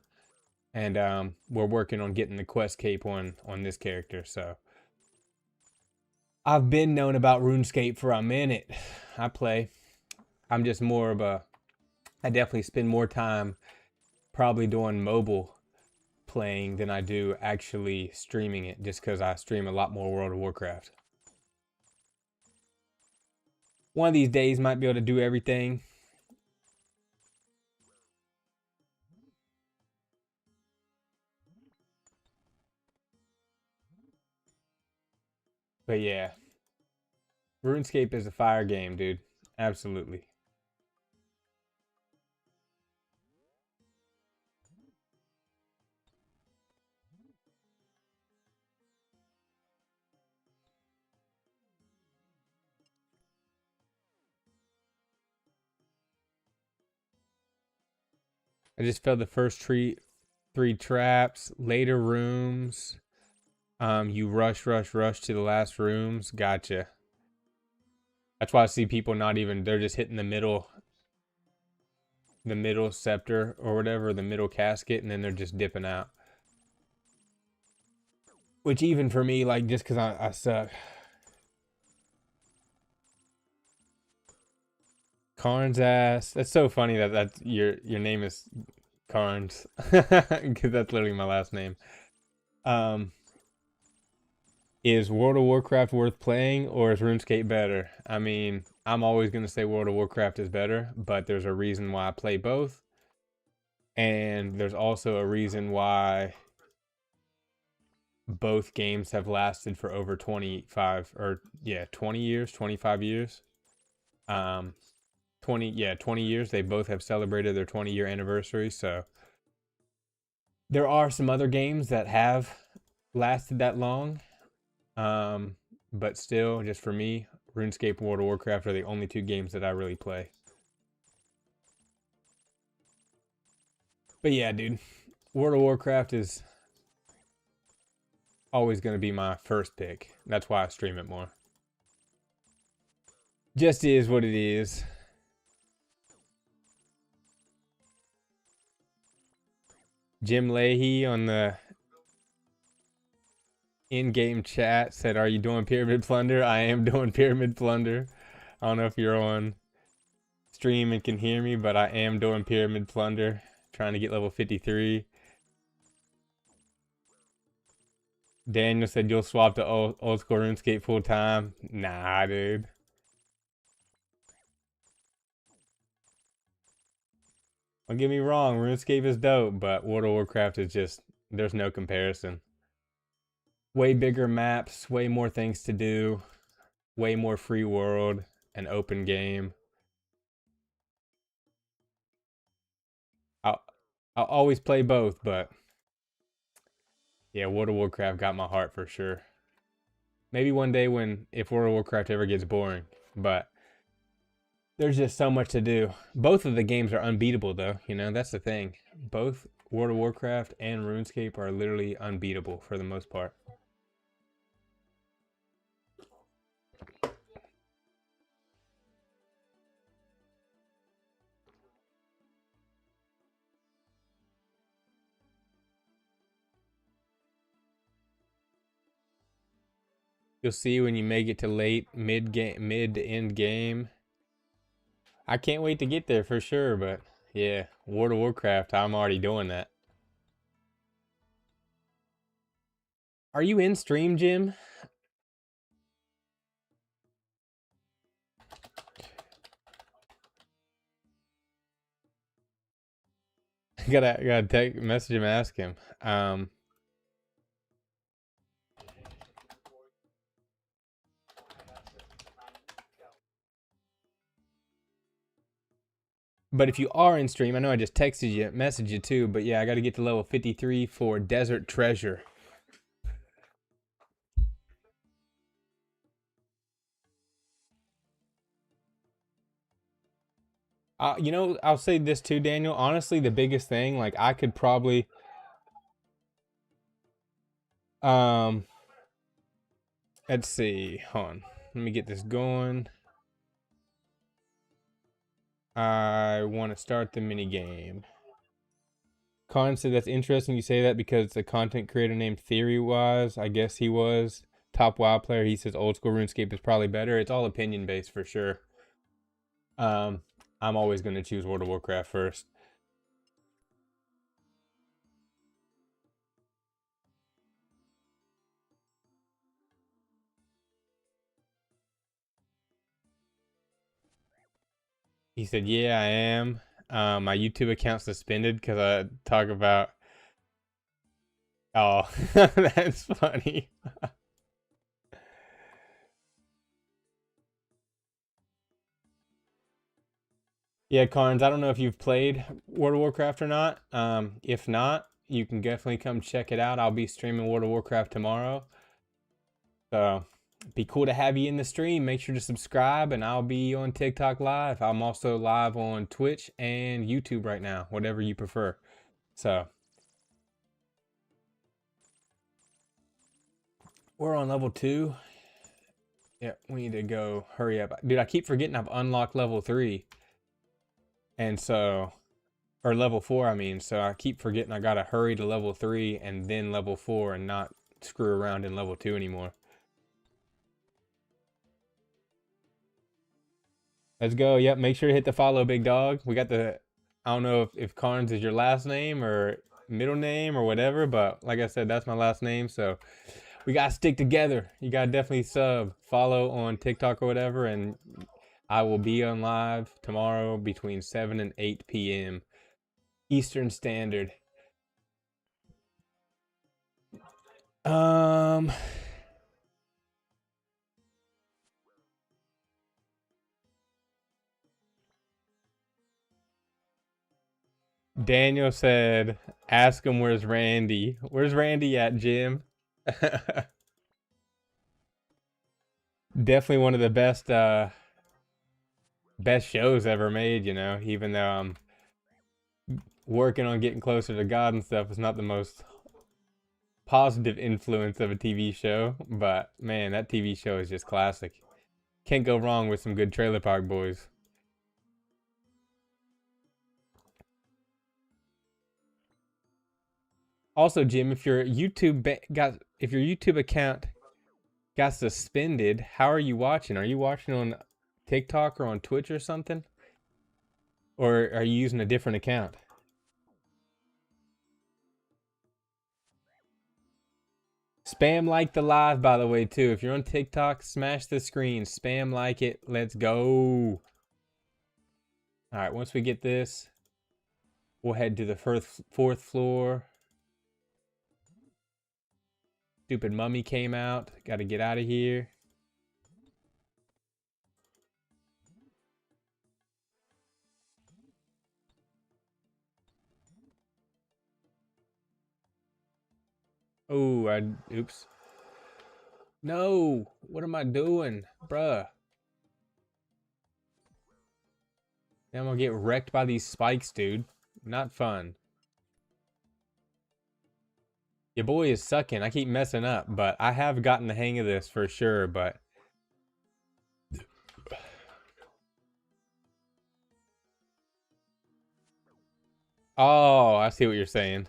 and we're working on getting the Quest Cape one on this character. So I've been known about RuneScape for a minute. I play. I'm just more of a. I definitely spend more time probably doing mobile playing than I do actually streaming it, just because I stream a lot more World of Warcraft. One of these days might be able to do everything. But yeah, RuneScape is a fire game, dude. Absolutely. I just filled the first 3 traps. Later rooms. You rush to the last rooms. Gotcha. That's why I see people not even. They're just hitting the middle scepter or whatever, the middle casket, and then they're just dipping out. Which even for me, like, just because I suck. Carnes ass. That's so funny that that's your name is Carnes, because that's literally my last name. Is World of Warcraft worth playing, or is RuneScape better? I mean, I'm always gonna say World of Warcraft is better, but there's a reason why I play both, and there's also a reason why both games have lasted for over 25 or yeah 20 years, 25 years. 20 years. They both have celebrated their 20-year anniversary, so there are some other games that have lasted that long. But still, just for me, RuneScape and World of Warcraft are the only two games that I really play. But yeah, dude, World of Warcraft is always going to be my first pick. That's why I stream it more. Just is what it is. Jim Leahy on the in-game chat said, "Are you doing Pyramid Plunder?" I am doing Pyramid Plunder. I don't know if you're on stream and can hear me, but I am doing Pyramid Plunder. Trying to get level 53. Daniel said, "You'll swap to old school RuneScape full time." Nah, dude. Don't get me wrong, RuneScape is dope, but World of Warcraft is just, there's no comparison. Way bigger maps, way more things to do, way more free world, an open game. I'll always play both, but yeah, World of Warcraft got my heart for sure. Maybe one day if World of Warcraft ever gets boring, but there's just so much to do. Both of the games are unbeatable though, you know, that's the thing. Both World of Warcraft and RuneScape are literally unbeatable for the most part. You'll see when you make it to mid to end game. I can't wait to get there for sure, but yeah, World of Warcraft, I'm already doing that. Are you in stream, Jim? gotta message him, ask him. But if you are in stream, I know I just texted you, messaged you too, but yeah, I gotta get to level 53 for Desert Treasure. You know, I'll say this too, Daniel. Honestly, the biggest thing, like I could probably let's see. Hold on. Let me get this going. I want to start the mini game. Carnes said that's interesting you say that because it's a content creator named Theory-Wise. I guess he was top WoW player. He says old school RuneScape is probably better. It's all opinion based for sure. I'm always going to choose World of Warcraft first. He said, "Yeah, I am. My YouTube account suspended because I talk about." Oh, that's funny. Yeah, Carnes, I don't know if you've played World of Warcraft or not. If not, you can definitely come check it out. I'll be streaming World of Warcraft tomorrow. So, be cool to have you in the stream. Make sure to subscribe, and I'll be on TikTok live. I'm also live on Twitch and YouTube right now, whatever you prefer. So, we're on level 2. Yeah, we need to go hurry up. Dude, I keep forgetting I've unlocked level 3. And so, or level 4, I mean. So I keep forgetting I gotta hurry to level 3 and then level 4 and not screw around in level 2 anymore. Let's go. Yep, make sure to hit the follow, big dog. We got the, I don't know if Carnes is your last name or middle name or whatever, but like I said, that's my last name. So we gotta stick together. You gotta definitely follow on TikTok or whatever, and I will be on live tomorrow between 7 and 8 p.m. Eastern Standard. Daniel said, ask him where's Randy. Where's Randy at, Jim? Definitely one of the best shows ever made, you know, even though I'm working on getting closer to God and stuff. It's not the most positive influence of a TV show, but man, that TV show is just classic. Can't go wrong with some good Trailer Park Boys. Also, Jim, if your YouTube account got suspended, how are you watching? Are you watching on TikTok or on Twitch or something? Or are you using a different account? Spam like the live, by the way, too. If you're on TikTok, smash the screen. Spam like it. Let's go. All right, once we get this, we'll head to the fourth floor. Stupid mummy came out. Got to get out of here. Oh, oops. No, what am I doing? Bruh. Now I'm gonna get wrecked by these spikes, dude. Not fun. Your boy is sucking. I keep messing up, but I have gotten the hang of this for sure, but... Oh, I see what you're saying.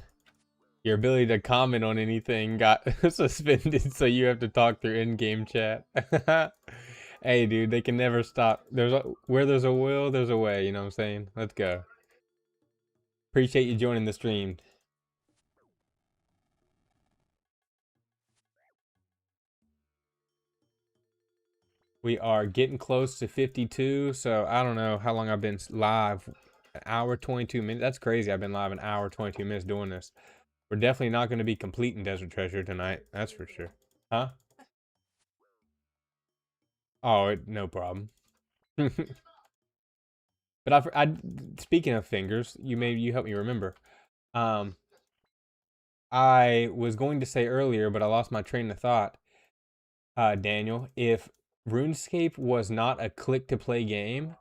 Your ability to comment on anything got suspended, so you have to talk through in-game chat. Hey, dude, they can never stop. Where there's a will, there's a way, you know what I'm saying? Let's go. Appreciate you joining the stream. We are getting close to 52, so I don't know how long I've been live. An hour, 22 minutes. That's crazy. I've been live an hour, 22 minutes doing this. We're definitely not going to be completing Desert Treasure tonight. That's for sure. Huh? Oh, no problem. But speaking of fingers, you helped me remember. I was going to say earlier, but I lost my train of thought. Daniel, if RuneScape was not a click-to-play game,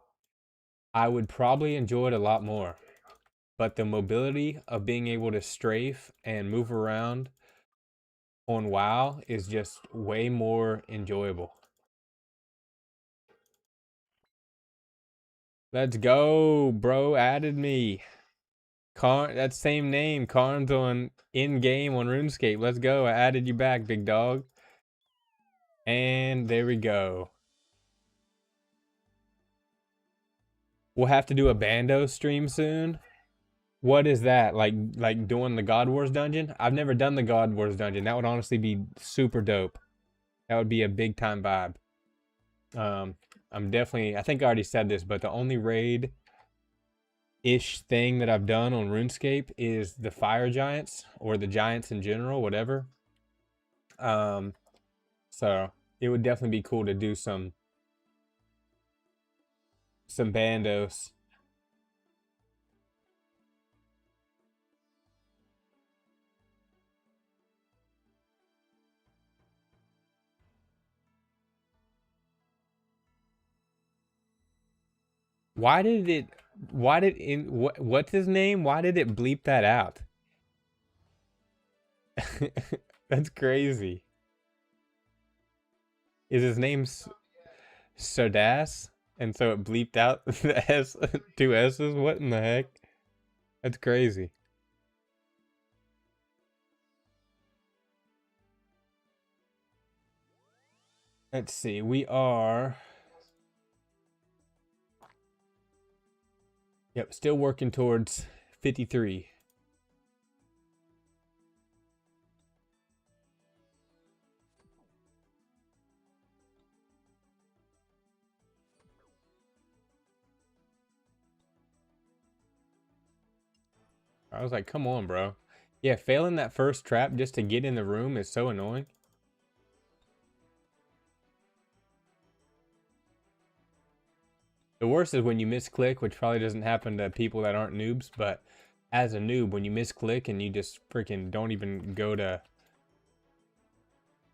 I would probably enjoy it a lot more. But the mobility of being able to strafe and move around on WoW is just way more enjoyable. Let's go, bro. Added me. That same name, Carnes on in-game on RuneScape. Let's go. I added you back, big dog. And there we go. We'll have to do a Bando stream soon. What is that? Like doing the God Wars dungeon? I've never done the God Wars dungeon. That would honestly be super dope. That would be a big time vibe. I'm definitely, I think I already said this, but the only raid-ish thing that I've done on RuneScape is the fire giants or the giants in general, whatever. So it would definitely be cool to do some bandos. What's his name? Why did it bleep that out? That's crazy. Is his name Sardas? And so it bleeped out the S, two S's? What in the heck? That's crazy. Let's see, we are... Yep, still working towards 53. I was like, come on, bro. Yeah, failing that first trap just to get in the room is so annoying. The worst is when you misclick, which probably doesn't happen to people that aren't noobs, but as a noob, when you misclick and you just freaking don't even go to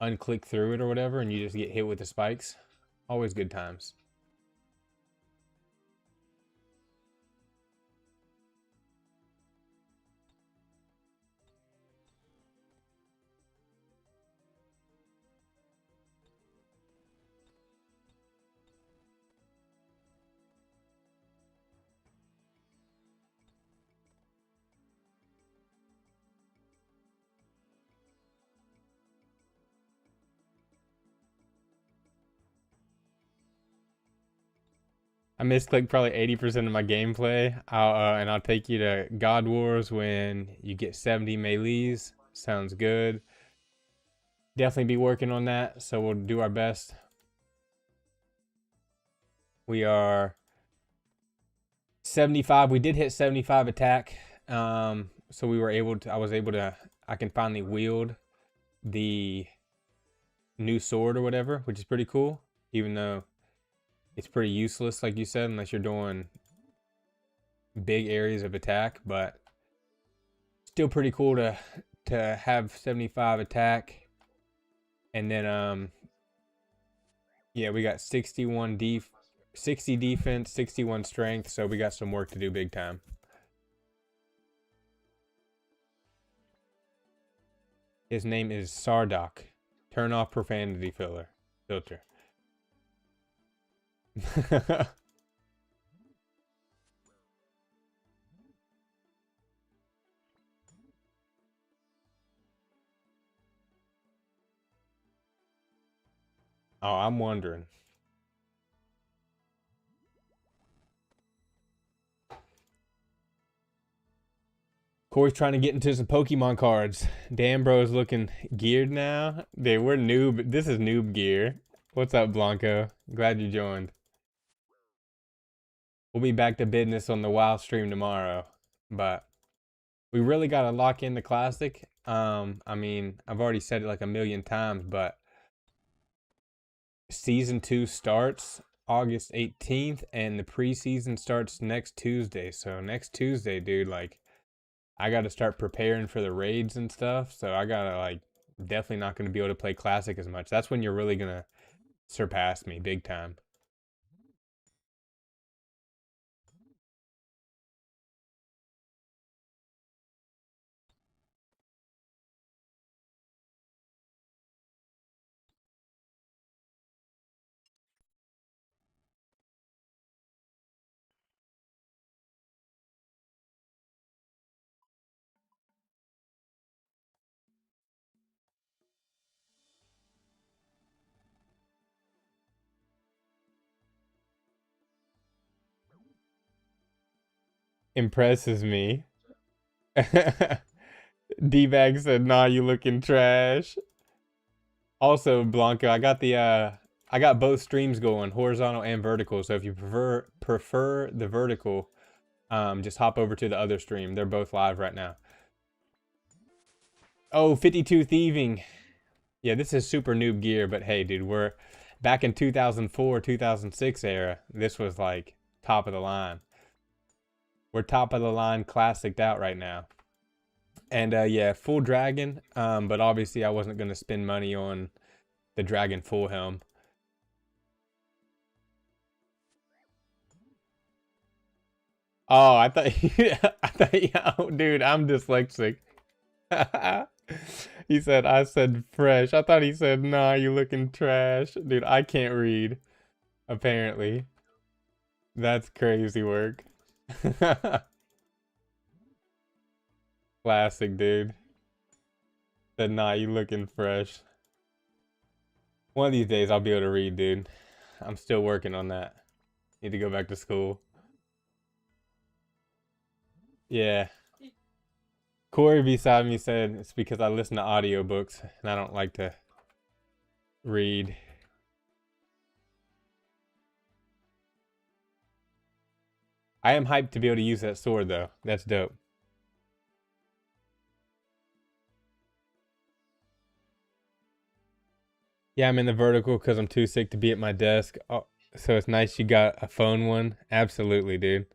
unclick through it or whatever, and you just get hit with the spikes. Always good times. I misclicked probably 80% of my gameplay. I'll take you to God Wars when you get 70 melees. Sounds good. Definitely be working on that, so we'll do our best. We are 75. We did hit 75 attack. So we were able to, I can finally wield the new sword or whatever, which is pretty cool, even though it's pretty useless, like you said, unless you're doing big areas of attack, but still pretty cool to have 75 attack. And then yeah, we got 60 defense, 61 strength, so we got some work to do big time. His name is Sardok. Turn off profanity filter. Oh, I'm wondering. Corey's trying to get into some Pokemon cards. Dan Bro's looking geared now. Dude, we're noob. This is noob gear. What's up, Blanco? Glad you joined. We'll be back to business on the WoW stream tomorrow, but we really got to lock in the Classic. I mean, I've already said it like a million times, but Season 2 starts August 18th, and the preseason starts next Tuesday. So next Tuesday, dude, like, I got to start preparing for the raids and stuff. So I got to, like, definitely not going to be able to play Classic as much. That's when you're really going to surpass me big time. Impresses me. D-Bag said, nah, you looking trash. Also, Blanca, I got both streams going, horizontal and vertical. So if you prefer the vertical, just hop over to the other stream. They're both live right now. Oh, 52 thieving. Yeah, this is super noob gear, but hey, dude, we're back in 2004, 2006 era. This was like top of the line. We're top of the line classiced out right now. And yeah, full dragon. But obviously I wasn't going to spend money on the dragon full helm. Oh, I thought, oh, dude, I'm dyslexic. He said, I said fresh. I thought he said, nah, you looking trash. Dude, I can't read, apparently. That's crazy work. Classic, dude. Said, nah, you looking fresh. One of these days I'll be able to read, dude. I'm still working on that. Need to go back to school. Yeah. Corey beside me said it's because I listen to audiobooks and I don't like to read. I am hyped to be able to use that sword though. That's dope. Yeah, I'm in the vertical because I'm too sick to be at my desk. Oh, so it's nice you got a phone one. Absolutely, dude.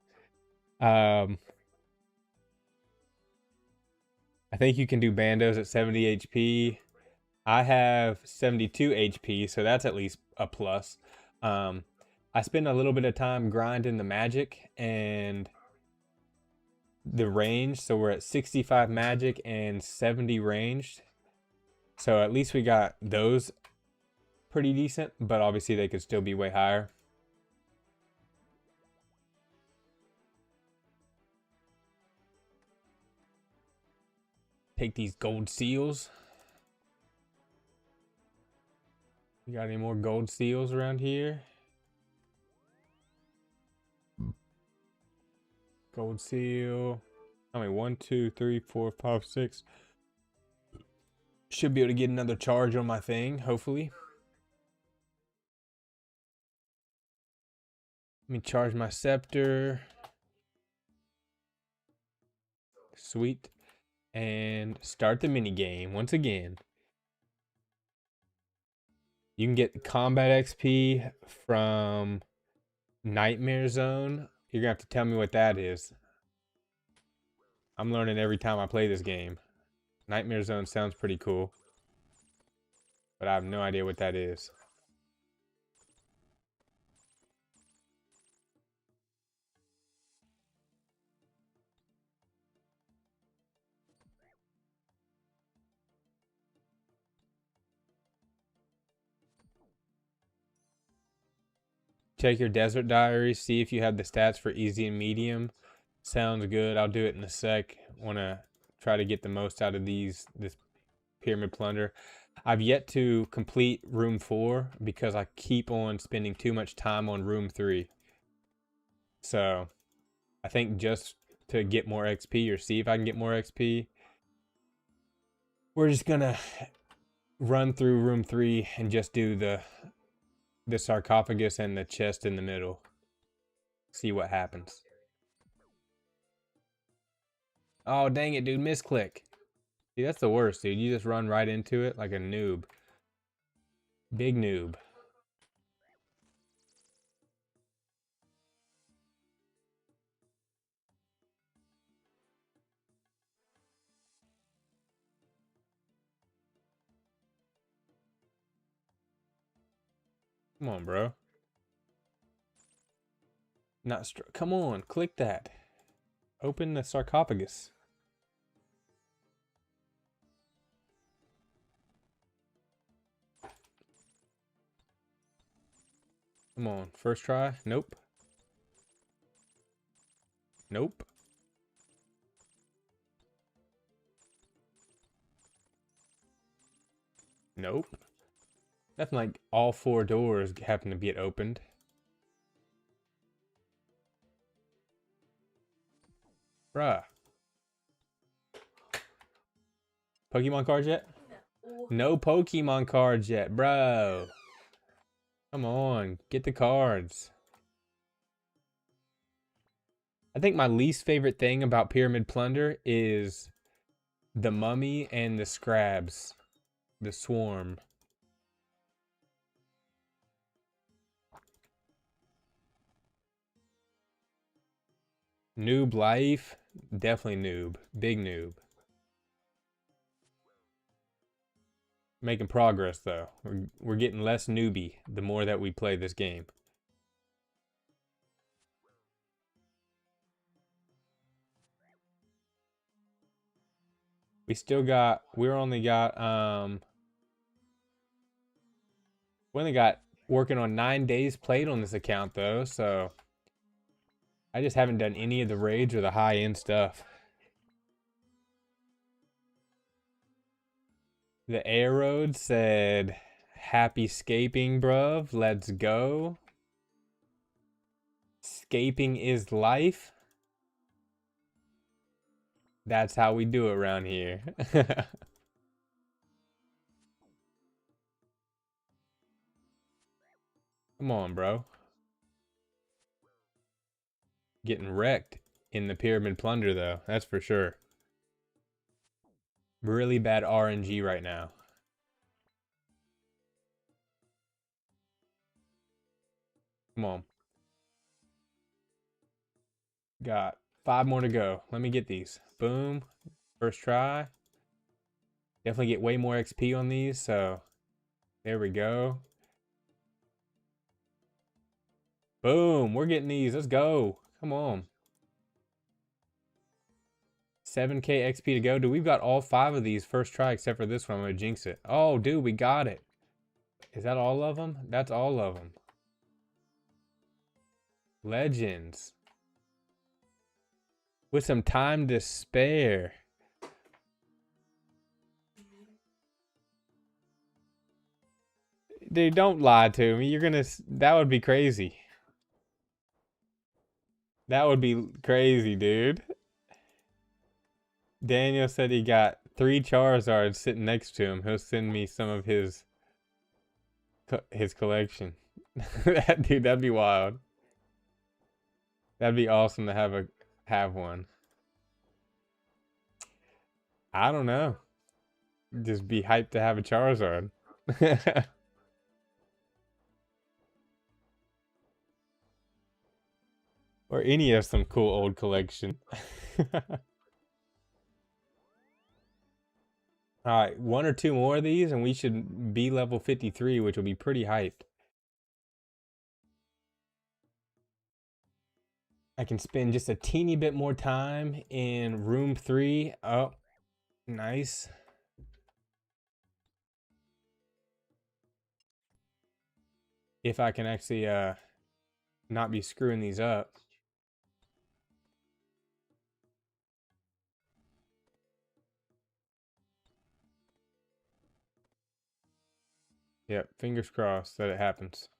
Um, I think you can do bandos at 70 HP. I have 72 HP, so that's at least a plus. I spend a little bit of time grinding the magic and the range, so we're at 65 magic and 70 ranged. So at least we got those pretty decent, but obviously they could still be way higher. Take these gold seals. You got any more gold seals around here? Gold seal. How many? 1, 2, 3, 4, 5, 6. Should be able to get another charge on my thing, hopefully. Let me charge my scepter. Sweet. And start the mini game once again. You can get combat XP from Nightmare Zone. You're gonna have to tell me what that is. I'm learning every time I play this game. Nightmare Zone sounds pretty cool, but I have no idea what that is. Check your desert diary, see if you have the stats for easy and medium. Sounds good. I'll do it in a sec. Want to try to get the most out of this pyramid plunder. I've yet to complete room 4 because I keep on spending too much time on room 3. So I think just to get more XP or see if I can get more XP, we're just gonna run through room 3 and just do the sarcophagus and the chest in the middle. See what happens. Oh, dang it, dude. Misclick. See, that's the worst, dude. You just run right into it like a noob. Big noob. Come on, bro. Come on, click that. Open the sarcophagus. Come on, first try. Nope. Nope. Nope. That's like all 4 doors happen to get opened. Bruh. Pokemon cards yet? No Pokemon cards yet, bro. Come on, get the cards. I think my least favorite thing about Pyramid Plunder is the mummy and the scrabs. The swarm. Noob life. Definitely noob. Big noob. Making progress though. We're getting less newbie the more that we play this game. We only got working on 9 days played on this account though, so I just haven't done any of the raids or the high-end stuff. The Aerode said, "Happy scaping, bruv. Let's go. Scaping is life. That's how we do it around here." Come on, bro. Getting wrecked in the Pyramid Plunder, though. That's for sure. Really bad RNG right now. Come on. Got 5 more to go. Let me get these. Boom. First try. Definitely get way more XP on these, so there we go. Boom, we're getting these. Let's go. Come on. 7K XP to go. Dude, we've got all 5 of these first try except for this one. I'm going to jinx it. Oh, dude, we got it. Is that all of them? That's all of them. Legends. With some time to spare. Dude, don't lie to me. You're gonna... That would be crazy. That would be crazy, dude. Daniel said he got 3 Charizards sitting next to him. He'll send me some of his collection. Dude, that'd be wild. That'd be awesome to have one. I don't know. Just be hyped to have a Charizard. Or any of some cool old collection. Alright, 1 or 2 more of these and we should be level 53, which will be pretty hyped. I can spend just a teeny bit more time in room 3. Oh, nice. If I can actually not be screwing these up. Yep, fingers crossed that it happens.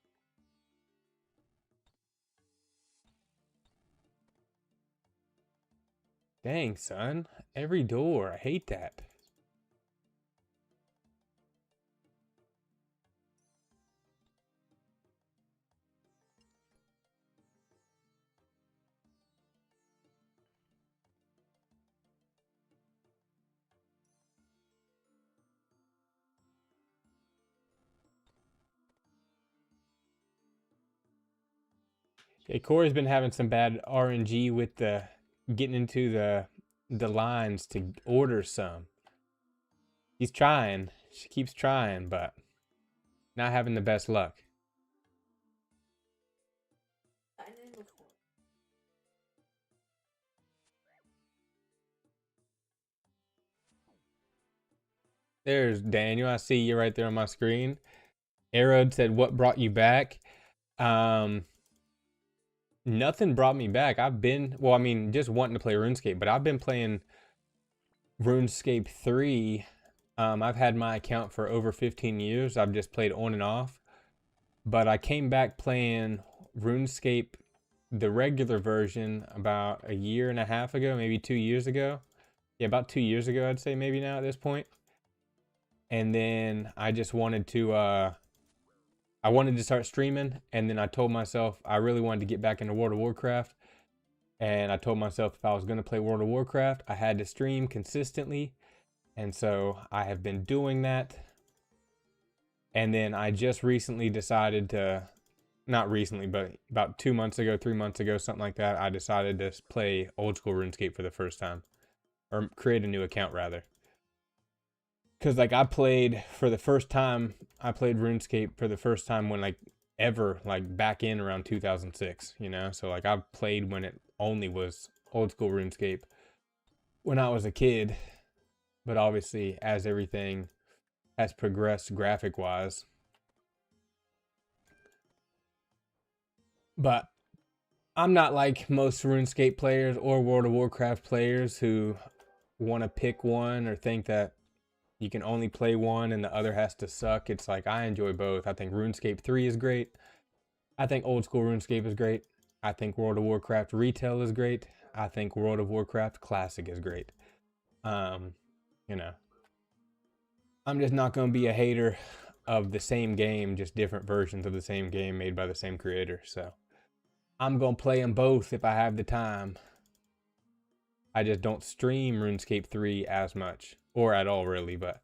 Dang, son. Every door. I hate that. Yeah, Corey's been having some bad RNG with the getting into the lines to order some. He's trying. She keeps trying, but not having the best luck. There's Daniel. I see you right there on my screen. Arrowed said, "What brought you back?" Nothing brought me back. I've been, well, I mean, just wanting to play RuneScape, but I've been playing RuneScape 3. I've had my account for over 15 years. I've just played on and off. But I came back playing RuneScape, the regular version, about a year and a half ago, maybe 2 years ago. Yeah, about 2 years ago, I'd say maybe now at this point. And then I just wanted to, I wanted to start streaming, and then I told myself I really wanted to get back into World of Warcraft. And I told myself if I was going to play World of Warcraft, I had to stream consistently. And so I have been doing that. And then I just recently decided to, not recently, but about 2 months ago, 3 months ago, something like that, I decided to play old school RuneScape for the first time. Or create a new account, rather. Because, like, I played RuneScape for the first time when, like, ever, like, back in around 2006, you know? So, like, I've played when it only was old school RuneScape when I was a kid. But obviously, as everything has progressed graphic-wise. But I'm not like most RuneScape players or World of Warcraft players who want to pick one or think that you can only play one and the other has to suck. It's like I enjoy both. I think RuneScape 3 is great. I think old school RuneScape is great. I think World of Warcraft Retail is great. I think World of Warcraft Classic is great. You know, I'm just not going to be a hater of the same game, just different versions of the same game made by the same creator. So I'm going to play them both if I have the time. I just don't stream RuneScape 3 as much, or at all really, but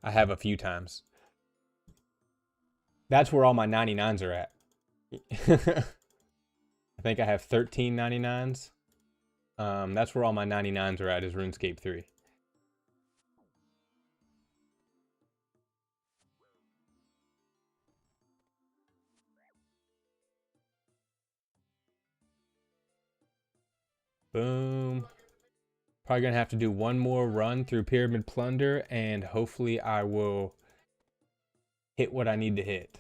I have a few times. That's where all my 99s are at. I think I have 13 99s. That's where all my 99s are at, is RuneScape 3. Boom. Probably gonna have to do one more run through Pyramid Plunder, and hopefully I will hit what I need to hit.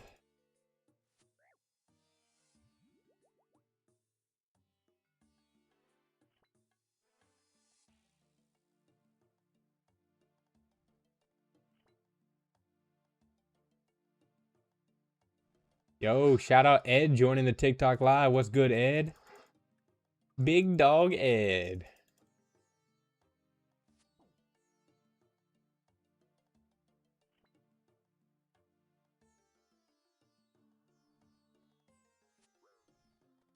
Yo, shout out Ed joining the TikTok live. What's good, Ed? Big dog Ed.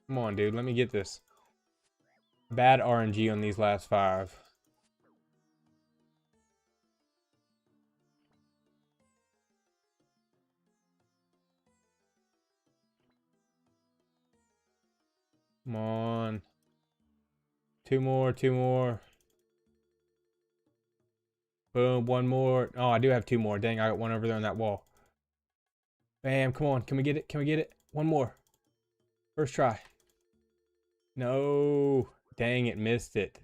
Come on, dude. Let me get this. Bad RNG on these last 5. Come on. 2 more, 2 more. Boom, 1 more. Oh, I do have 2 more. Dang, I got 1 over there on that wall. Bam, come on. Can we get it? Can we get it? 1 more. First try. No. Dang, it missed it.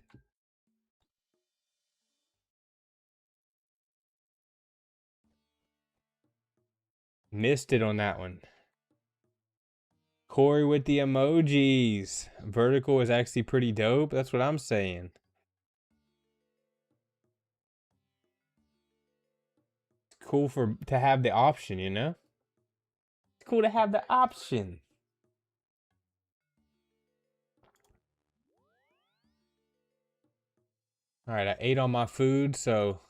Missed it on that one. Corey with the emojis. Vertical is actually pretty dope. That's what I'm saying. It's cool to have the option, you know? It's cool to have the option. All right, I ate all my food, so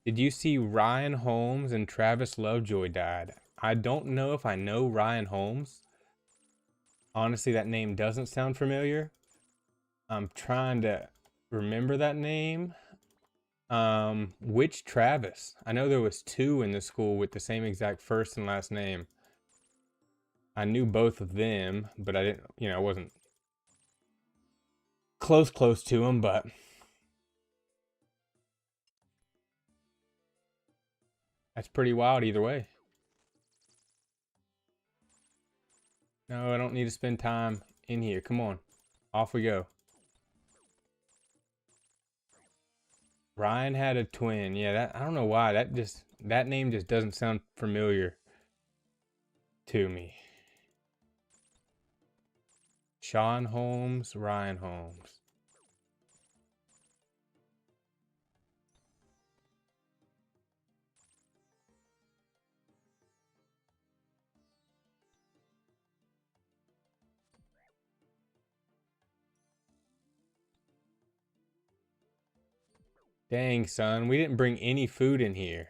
did you see Ryan Holmes and Travis Lovejoy died? I don't know if I know Ryan Holmes. Honestly, that name doesn't sound familiar. I'm trying to remember that name. Which Travis? I know there was 2 in the school with the same exact first and last name. I knew both of them, but I didn't, I wasn't close to them, but that's pretty wild either way. No, I don't need to spend time in here. Come on. Off we go. Ryan had a twin. Yeah, that I don't know why. That name just doesn't sound familiar to me. Sean Holmes, Ryan Holmes. Dang, son, we didn't bring any food in here.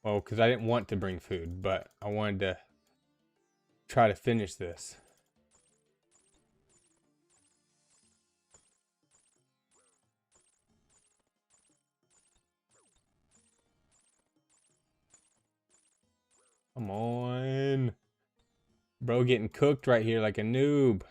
Well, because I didn't want to bring food, but I wanted to try to finish this. Come on. Bro getting cooked right here like a noob.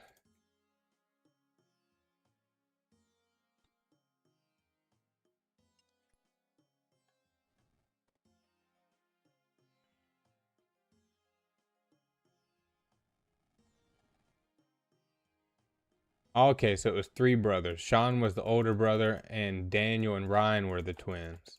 Okay, so it was 3 brothers. Sean was the older brother, and Daniel and Ryan were the twins.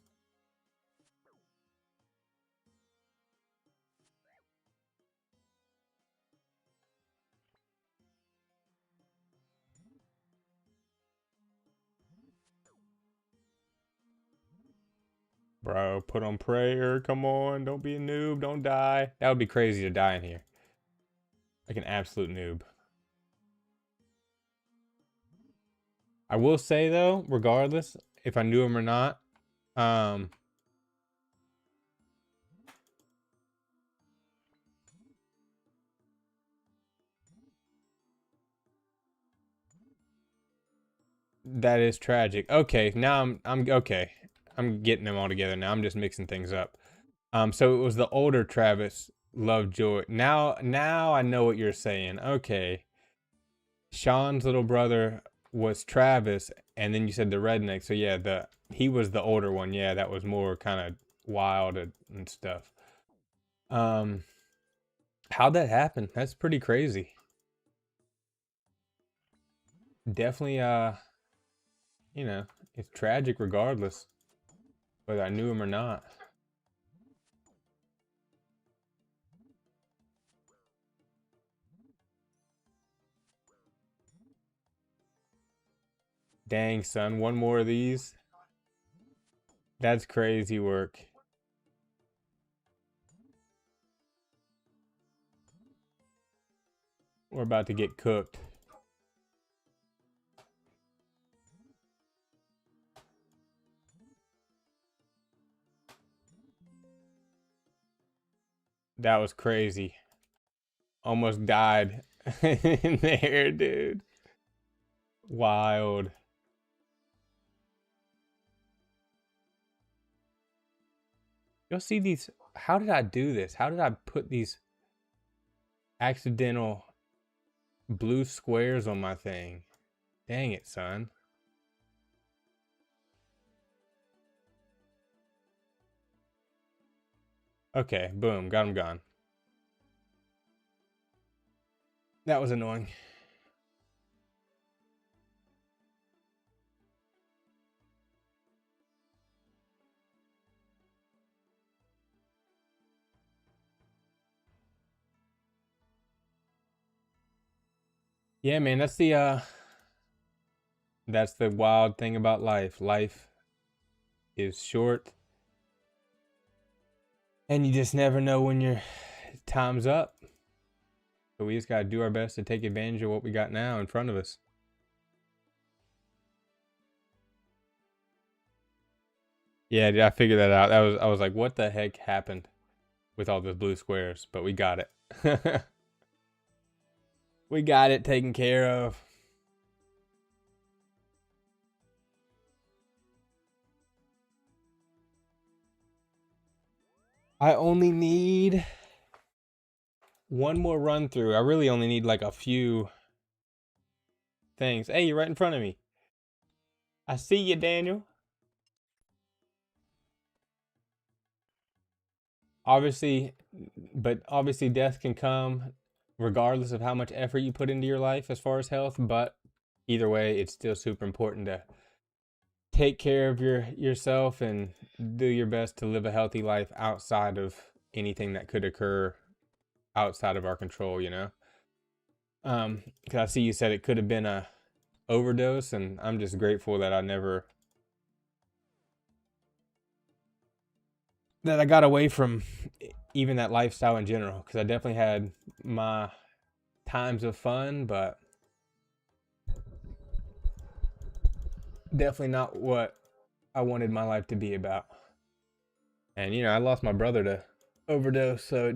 Bro, put on prayer. Come on, don't be a noob. Don't die. That would be crazy to die in here. Like an absolute noob. I will say, though, regardless, if I knew him or not, that is tragic. Okay, now I'm okay. I'm getting them all together now. I'm just mixing things up. So it was the older Travis Lovejoy. Now I know what you're saying. Okay. Sean's little brother was Travis, and then you said the redneck. So yeah, he was the older one. Yeah, that was more kind of wild and stuff. How'd that happen? That's pretty crazy. Definitely, you know, it's tragic regardless, whether I knew him or not. Dang, son, one more of these. That's crazy work. We're about to get cooked. That was crazy. Almost died in there, dude. Wild. You'll see these. How did I do this? How did I put these accidental blue squares on my thing? Dang it, son. Okay, boom, got him gone. That was annoying. Yeah, man, that's the wild thing about life. Life is short, and you just never know when your time's up. So we just gotta do our best to take advantage of what we got now in front of us. Yeah, I figured that out. I was like, what the heck happened with all those blue squares? But we got it. We got it taken care of. I only need one more run through. I really only need like a few things. Hey, you're right in front of me. I see you, Daniel. Obviously, but obviously death can come regardless of how much effort you put into your life as far as health, but either way, it's still super important to take care of yourself and do your best to live a healthy life outside of anything that could occur outside of our control, you know? Because I see you said it could have been a overdose, and I'm just grateful that I got away from even that lifestyle in general, because I definitely had my times of fun, but definitely not what I wanted my life to be about. And you know, I lost my brother to overdose, so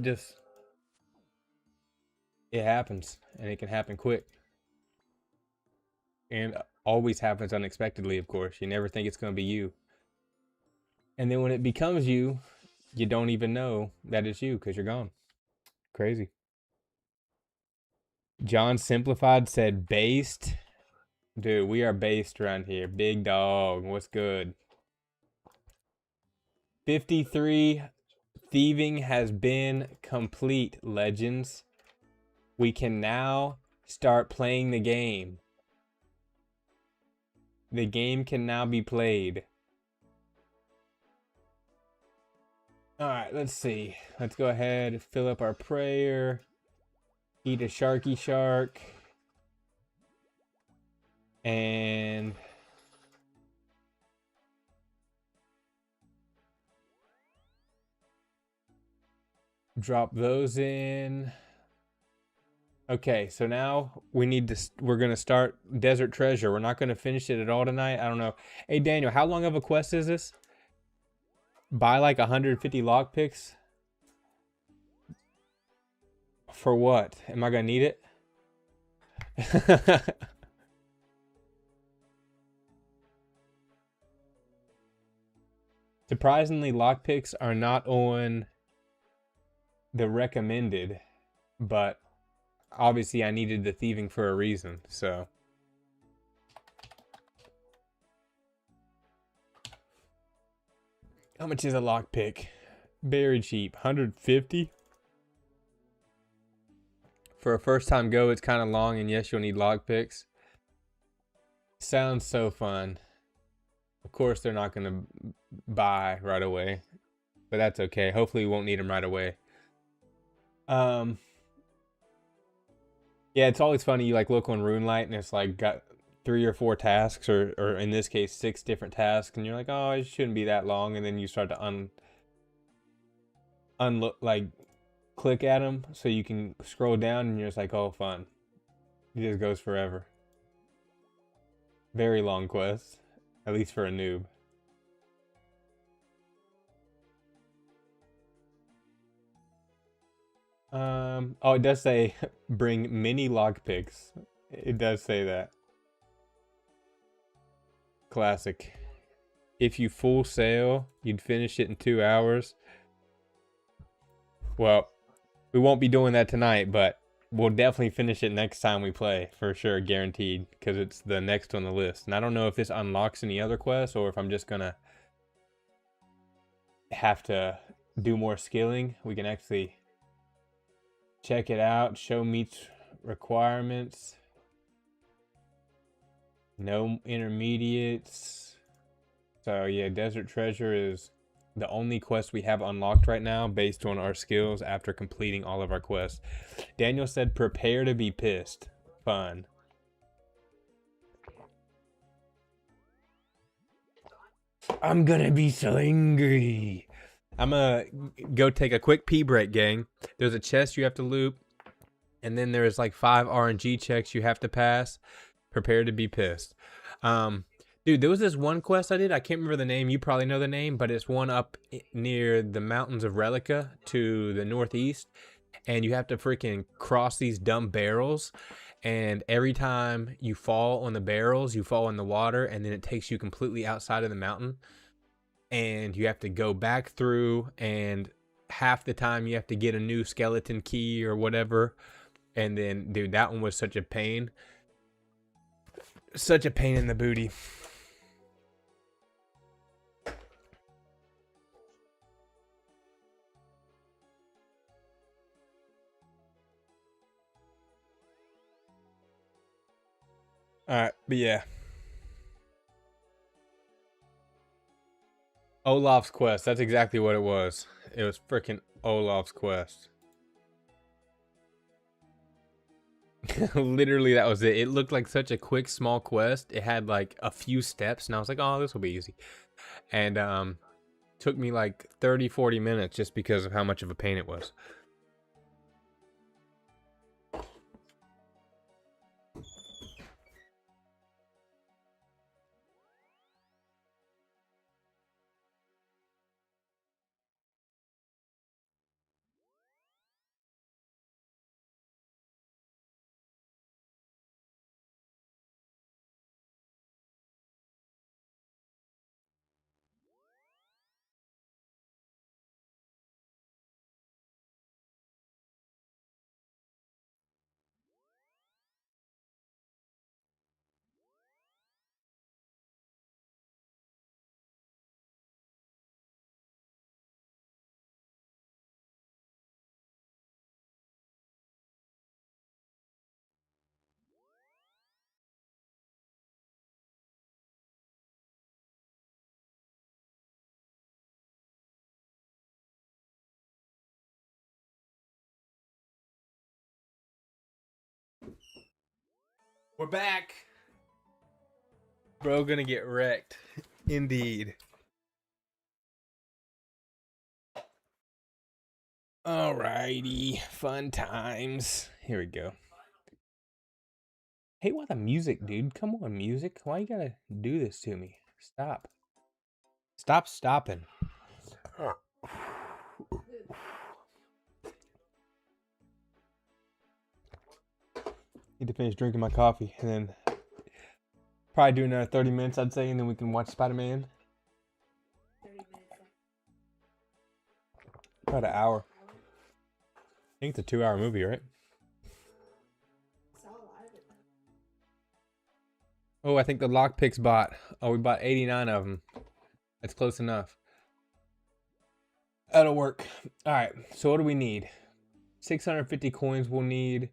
it happens, and it can happen quick, and always happens unexpectedly. Of course, you never think it's going to be you, and then when it becomes you, you don't even know that it's you because you're gone. Crazy. John Simplified said based. Dude, we are based around here. Big dog, what's good? 53 thieving has been complete, legends. We can now start playing the game. The game can now be played. All right, let's see. Let's go ahead and fill up our prayer. Eat a sharky shark. And drop those in. Okay, so now we're going to start Desert Treasure. We're not going to finish it at all tonight. I don't know. Hey, Daniel, how long of a quest is this? Buy like 150 lockpicks? For what? Am I going to need it? Surprisingly, lockpicks are not on the recommended, but obviously I needed the thieving for a reason, so. How much is a lockpick? Very cheap, 150. For a first time go, it's kind of long, and yes, you'll need lockpicks. Sounds so fun. Of course, they're not going to buy right away, but that's okay. Hopefully, we won't need them right away. Yeah, it's always funny. You like look on RuneLite, and it's like got 3 or 4 tasks, or in this case, 6 different tasks, and you're like, oh, it shouldn't be that long, and then you start to click at them so you can scroll down, and you're just like, oh, fun. It just goes forever. Very long quest, at least for a noob. Oh, it does say bring mini lockpicks. It does say that. Classic. If you full sail, you'd finish it in 2 hours. Well, we won't be doing that tonight, but we'll definitely finish it next time we play, for sure, guaranteed, because it's the next on the list. And I don't know if this unlocks any other quests or if I'm just gonna have to do more skilling. We can actually check it out. Show meets requirements. No intermediates. So yeah, Desert Treasure is the only quest we have unlocked right now based on our skills after completing all of our quests. Daniel said, prepare to be pissed. Fun. I'm gonna be so angry. I'm gonna go take a quick pee break, gang. There's a chest you have to loop, and then there's like 5 RNG checks you have to pass. Prepare to be pissed. Dude, there was this one quest I did. I can't remember the name. You probably know the name, but it's one up near the mountains of Relica to the northeast. And you have to freaking cross these dumb barrels. And every time you fall on the barrels, you fall in the water. And then it takes you completely outside of the mountain. And you have to go back through. And half the time you have to get a new skeleton key or whatever. And then, dude, that one was such a pain. Such a pain in the booty. Alright, but yeah. Olaf's quest. That's exactly what it was. It was freaking Olaf's quest. Literally, that was it. It looked like such a quick, small quest. It had like a few steps, and I was like, oh, this will be easy. And took me like 30-40 minutes just because of how much of a pain it was. We're back. Bro, gonna get wrecked. Indeed. Alrighty. Fun times. Here we go. Hey, what the music, dude? Come on, music. Why you gotta do this to me? Stop. Stop stopping. Need to finish drinking my coffee and then probably do another 30 minutes, I'd say, and then we can watch Spider-Man. 30 minutes About an hour. I think it's a 2-hour movie, right? Oh, I think the lockpicks bought. Oh, we bought 89 of them. That's close enough. That'll work. All right. So what do we need? 650 coins we'll need.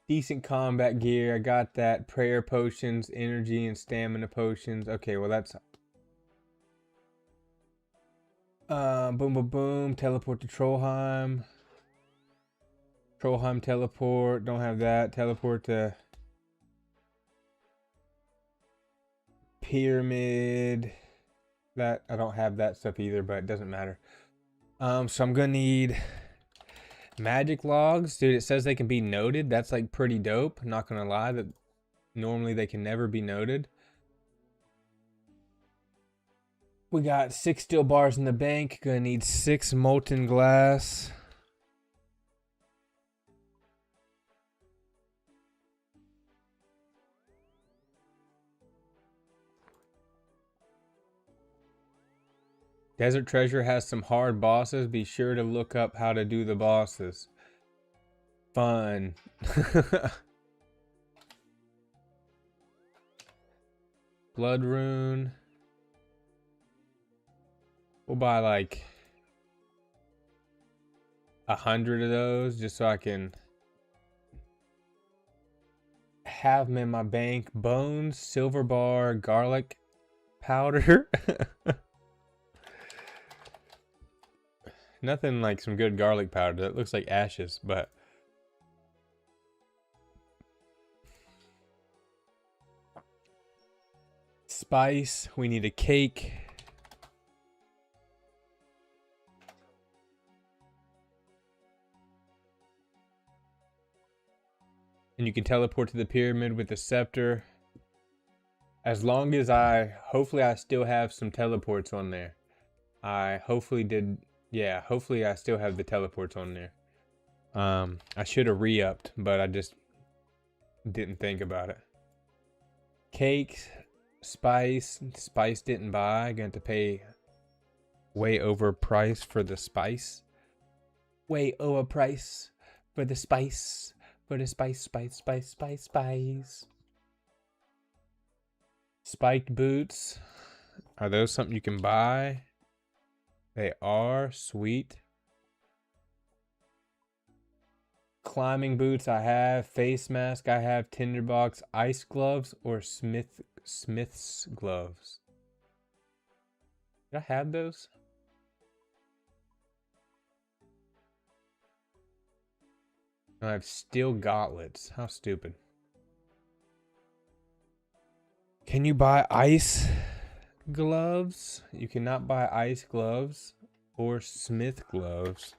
Decent combat gear. I got that. Prayer potions, energy, and stamina potions. Okay, well that's... boom, boom, boom. Teleport to Trollheim. Trollheim teleport. Don't have that. Teleport to... Pyramid. That I don't have that stuff either, but it doesn't matter. So I'm gonna need magic logs. Dude, it says they can be noted. That's like pretty dope. I'm not gonna lie, that normally they can never be noted. We got 6 steel bars in the bank. Gonna need 6 molten glass. Desert Treasure has some hard bosses. Be sure to look up how to do the bosses. Fun. Blood rune. We'll buy like 100 of those just so I can have them in my bank. Bones, silver bar, garlic powder. Nothing like some good garlic powder. That looks like ashes, but... Spice. We need a cake. And you can teleport to the pyramid with the scepter. As long as hopefully I still have some teleports on there. I hopefully did... Yeah, hopefully I still have the teleports on there. I should have re-upped, but I just didn't think about it. Cakes, spice. Spice didn't buy. Going to pay way over price for the spice. Way over price for the spice. For the spice. Spiked boots. Are those something you can buy? They are. Sweet. Climbing boots I have. Face mask I have. Tinderbox. Ice gloves or Smith's gloves. Did I have those? No, I have steel gauntlets. How stupid. Can you buy ice gloves? You cannot buy ice gloves or Smith gloves.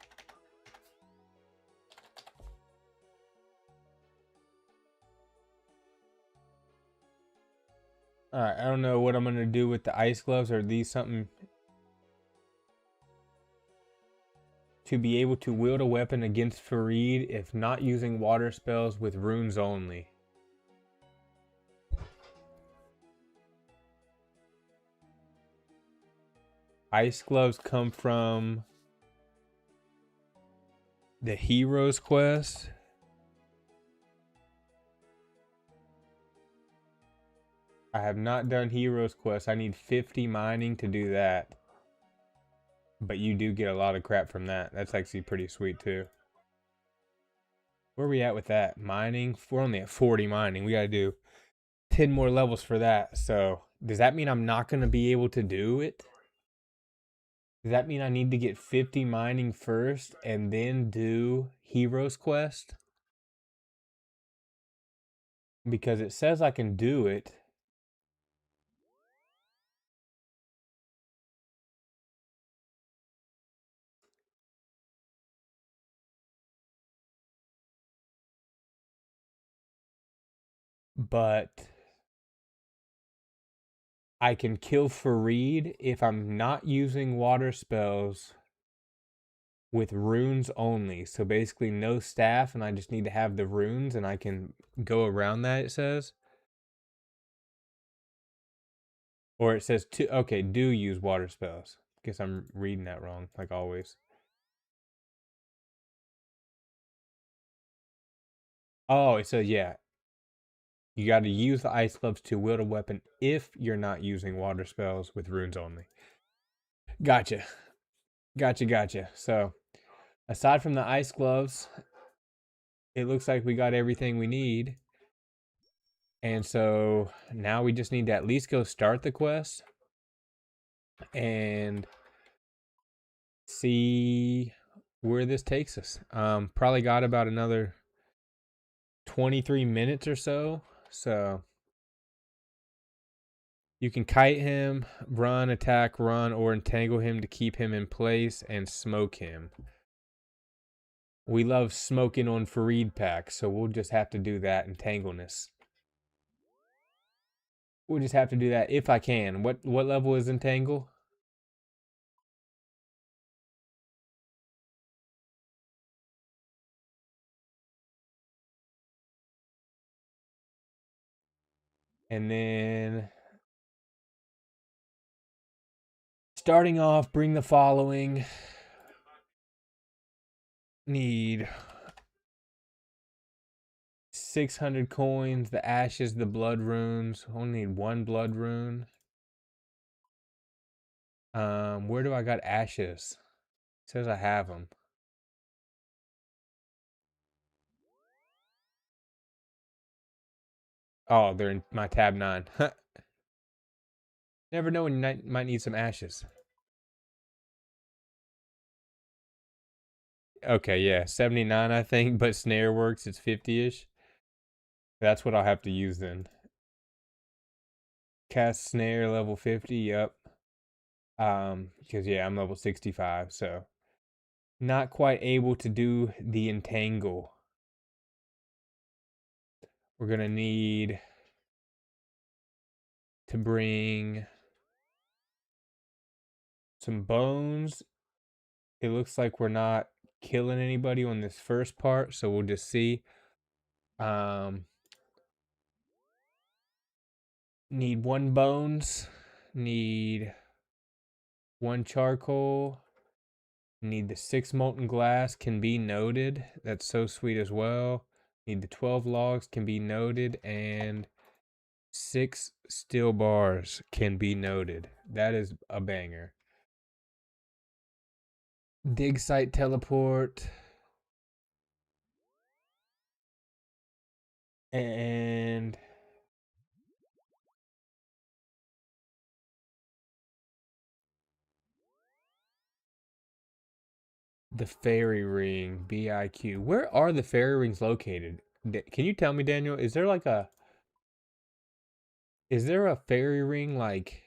Alright, I don't know what I'm going to do with the ice gloves. Are these something to be able to wield a weapon against Fareed if not using water spells with runes only? Ice gloves come from the Heroes quest. I have not done Heroes quest. I need 50 mining to do that. But you do get a lot of crap from that. That's actually pretty sweet too. Where are we at with that? Mining? We're only at 40 mining. We gotta do 10 more levels for that. So does that mean I'm not gonna be able to do it? Does that mean I need to get 50 mining first and then do Heroes quest? Because it says I can do it. But I can kill Fareed if I'm not using water spells with runes only. So basically no staff, and I just need to have the runes and I can go around that, it says. Or it says to, okay, do use water spells. Guess I'm reading that wrong, like always. Oh, it says, yeah, you got to use the ice gloves to wield a weapon if you're not using water spells with runes only. Gotcha. Gotcha. So, aside from the ice gloves, it looks like we got everything we need. And so now we just need to at least go start the quest and see where this takes us. Probably got about another 23 minutes or so. So you can kite him, run, attack, run, or entangle him to keep him in place and smoke him. We love smoking on Fareed packs, so we'll just have to do that entangleness. We'll just have to do that if I can. What level is entangle? And then starting off, bring the following. Need 600 coins, the ashes, the blood runes. Only need one blood rune. Where do I got ashes? It says I have them. Oh, they're in my tab 9. Never know when you might need some ashes. Okay, yeah, 79 I think, but snare works, it's 50-ish. That's what I'll have to use then. Cast snare level 50, yep. Because yeah, I'm level 65, so not quite able to do the entangle. We're gonna need to bring some bones. It looks like we're not killing anybody on this first part, so we'll just see. Need one bones, need one charcoal, need the 6 molten glass, can be noted. That's so sweet as well. Need the 12 logs, can be noted, and 6 steel bars can be noted. That is a banger. Dig site teleport. And the fairy ring, BIQ. Where are the fairy rings located? Can you tell me, Daniel? Is there a fairy ring like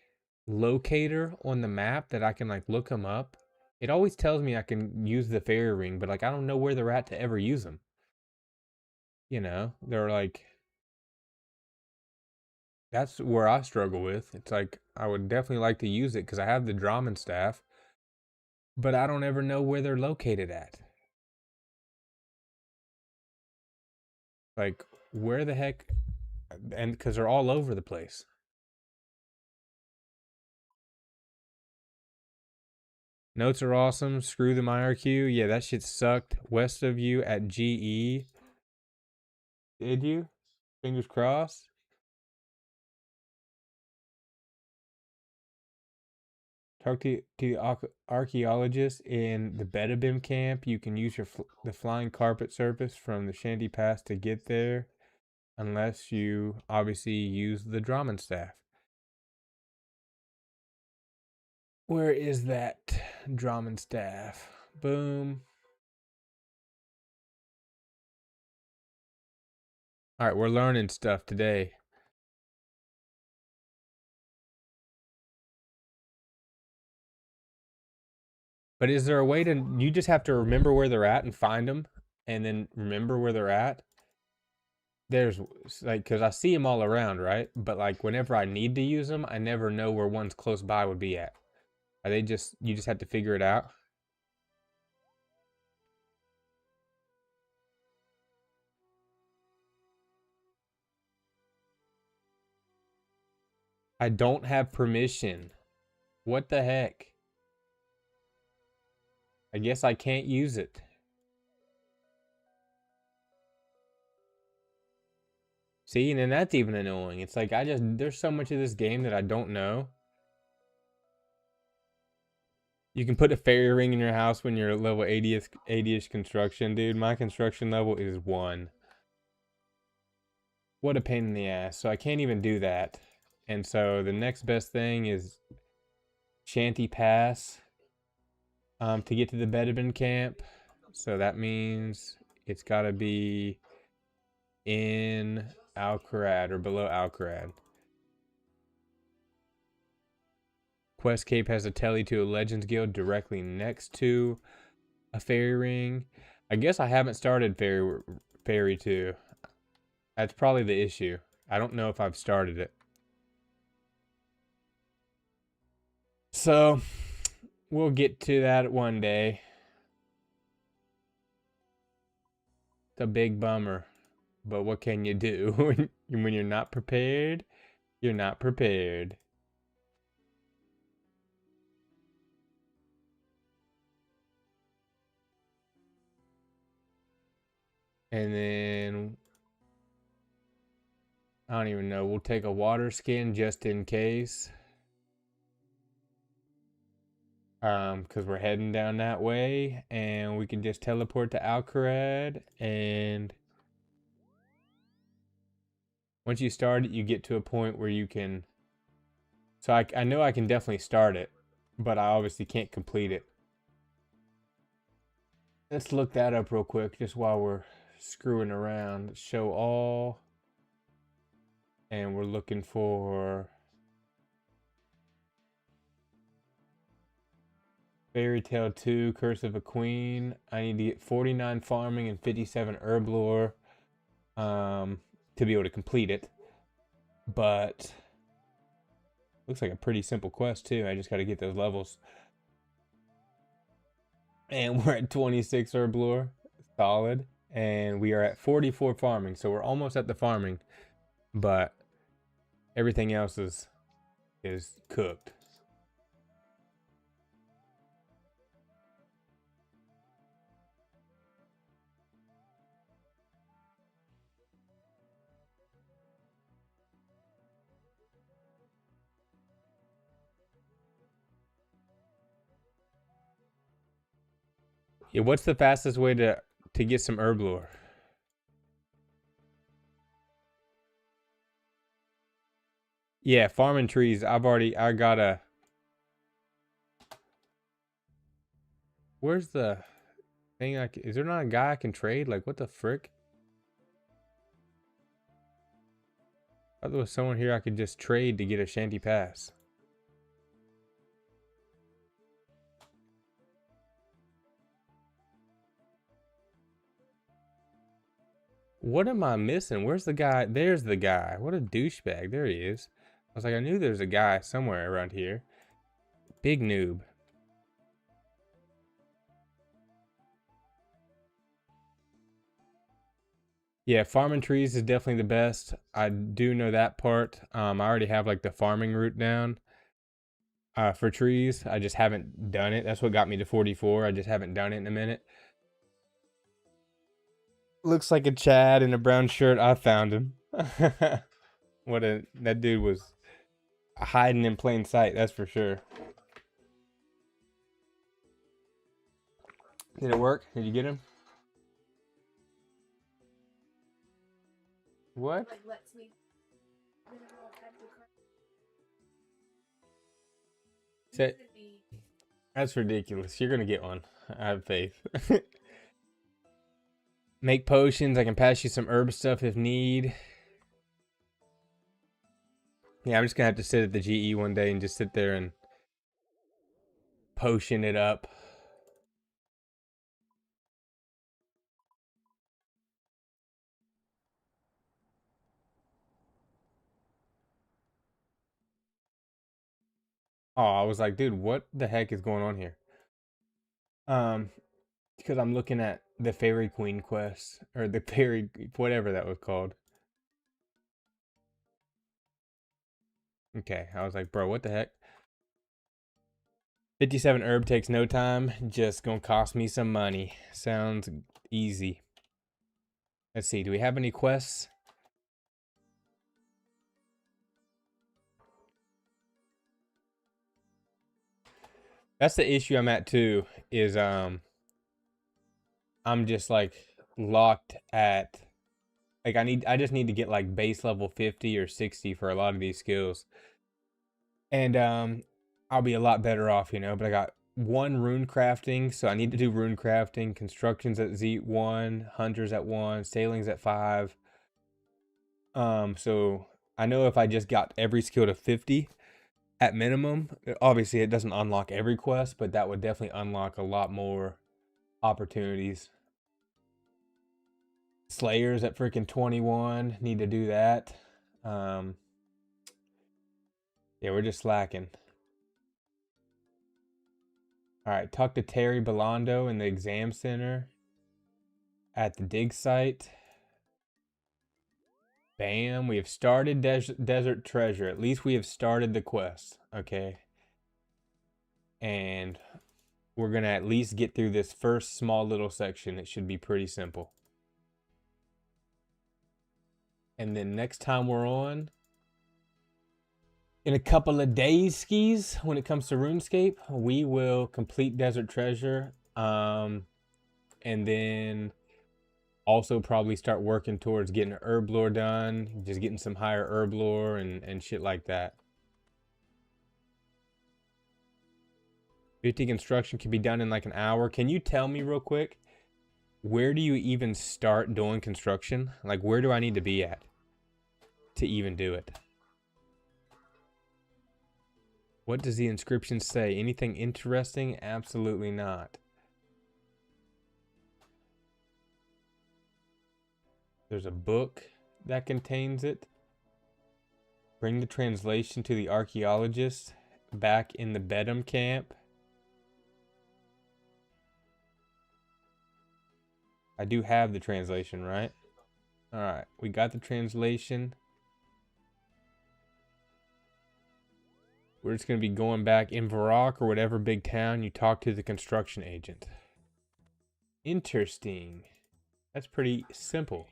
locator on the map that I can like look them up? It always tells me I can use the fairy ring, but like I don't know where they're at to ever use them. You know, they're like that's where I struggle with. It's like I would definitely like to use it because I have the Drummond staff, but I don't ever know where they're located at. Like where the heck? And because they're all over the place. Notes are awesome. Screw the IRQ. Yeah, that shit sucked. West of you at GE. Did you? Fingers crossed. Talk to the archaeologist in the Bedabim camp. You can use the flying carpet surface from the Shanty Pass to get there, unless you obviously use the Drummond staff. Where is that Drummond staff? Boom. All right, we're learning stuff today. But is there a way to, you just have to remember where they're at and find them and then remember where they're at? There's like, because I see them all around, right? But like, whenever I need to use them, I never know where ones close by would be at. Are they just, you just have to figure it out? I don't have permission. What the heck? I guess I can't use it. See, and then that's even annoying. It's like there's so much of this game that I don't know. You can put a fairy ring in your house when you're level 80ish construction, dude. My construction level is 1. What a pain in the ass. So I can't even do that. And so the next best thing is Shanty Pass to get to the Bedouin camp. So that means it's got to be in Alcarad or below Alcarad. Questcape has a telly to a Legends Guild directly next to a fairy ring. I guess I haven't started Fairy 2. That's probably the issue. I don't know if I've started it. So, we'll get to that one day. It's a big bummer. But what can you do? When you're not prepared, you're not prepared. And then I don't even know. We'll take a water skin just in case. Because we're heading down that way. And we can just teleport to Alcarad. And once you start it, you get to a point where you can... So I know I can definitely start it. But I obviously can't complete it. Let's look that up real quick just while we're screwing around. Show all. And we're looking for Fairy Tale 2, Curse of a Queen. I need to get 49 farming and 57 herb lore to be able to complete it. But looks like a pretty simple quest too. I just got to get those levels. And we're at 26 herb lore. Solid. And we are at 44 farming. So we're almost at the farming. But everything else is cooked. Yeah, what's the fastest way to get some herb lore? Yeah, farming trees. I got a... Where's the thing? Is there not a guy I can trade? Like, what the frick? I thought there was someone here I could just trade to get a Shanty Pass. What am I missing? Where's the guy? There's the guy. What a douchebag. There he is. I was like, I knew there's a guy somewhere around here. Big noob. Yeah, farming trees is definitely the best. I do know that part. I already have like the farming route down for trees. I just haven't done it. That's what got me to 44. I just haven't done it in a minute. Looks like a Chad in a brown shirt. I found him. That dude was hiding in plain sight, that's for sure. Did it work? Did you get him? What? Like, lets me. That's ridiculous. You're gonna get one. I have faith. Make potions. I can pass you some herb stuff if need. Yeah, I'm just gonna have to sit at the GE one day and just sit there and potion it up. Oh, I was like, dude, what the heck is going on here? Because I'm looking at the Fairy Queen quest, or the Fairy, whatever that was called. Okay, I was like, bro, what the heck? 57 herb takes no time, just gonna cost me some money. Sounds easy. Let's see, do we have any quests? That's the issue I'm at too, is I'm just like locked at, like I just need to get like base level 50 or 60 for a lot of these skills. And I'll be a lot better off, you know, but I got 1 rune crafting, so I need to do rune crafting, constructions at Z1, hunters at 1, sailings at 5. So I know if I just got every skill to 50 at minimum, obviously it doesn't unlock every quest, but that would definitely unlock a lot more opportunities. Slayers at freaking 21, need to do that. Yeah, we're just slacking. All right, talk to Terry Belando in the exam center at the dig site. Bam, we have started Desert Treasure. At least we have started the quest, okay? And we're gonna at least get through this first small little section. It should be pretty simple. And then next time we're on, in a couple of days, skis, when it comes to RuneScape, we will complete Desert Treasure. And then also probably start working towards getting herb lore done, just getting some higher herb lore and shit like that. 50 construction can be done in like an hour. Can you tell me real quick, where do you even start doing construction? Like, where do I need to be at to even do it? What does the inscription say? Anything interesting? Absolutely not. There's a book that contains it. Bring the translation to the archaeologist back in the Bedham camp. I do have the translation, right? Alright, we got the translation. We're just going to be going back in Varrock or whatever big town you talk to the construction agent. Interesting. That's pretty simple.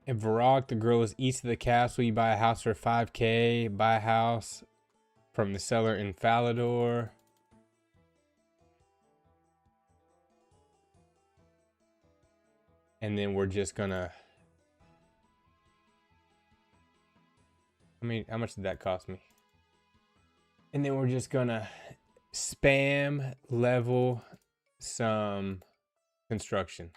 In Varrock, the girl is east of the castle. You buy a house for 5K. Buy a house from the seller in Falador. And then we're just gonna... how much did that cost me? And then we're just gonna spam level some construction.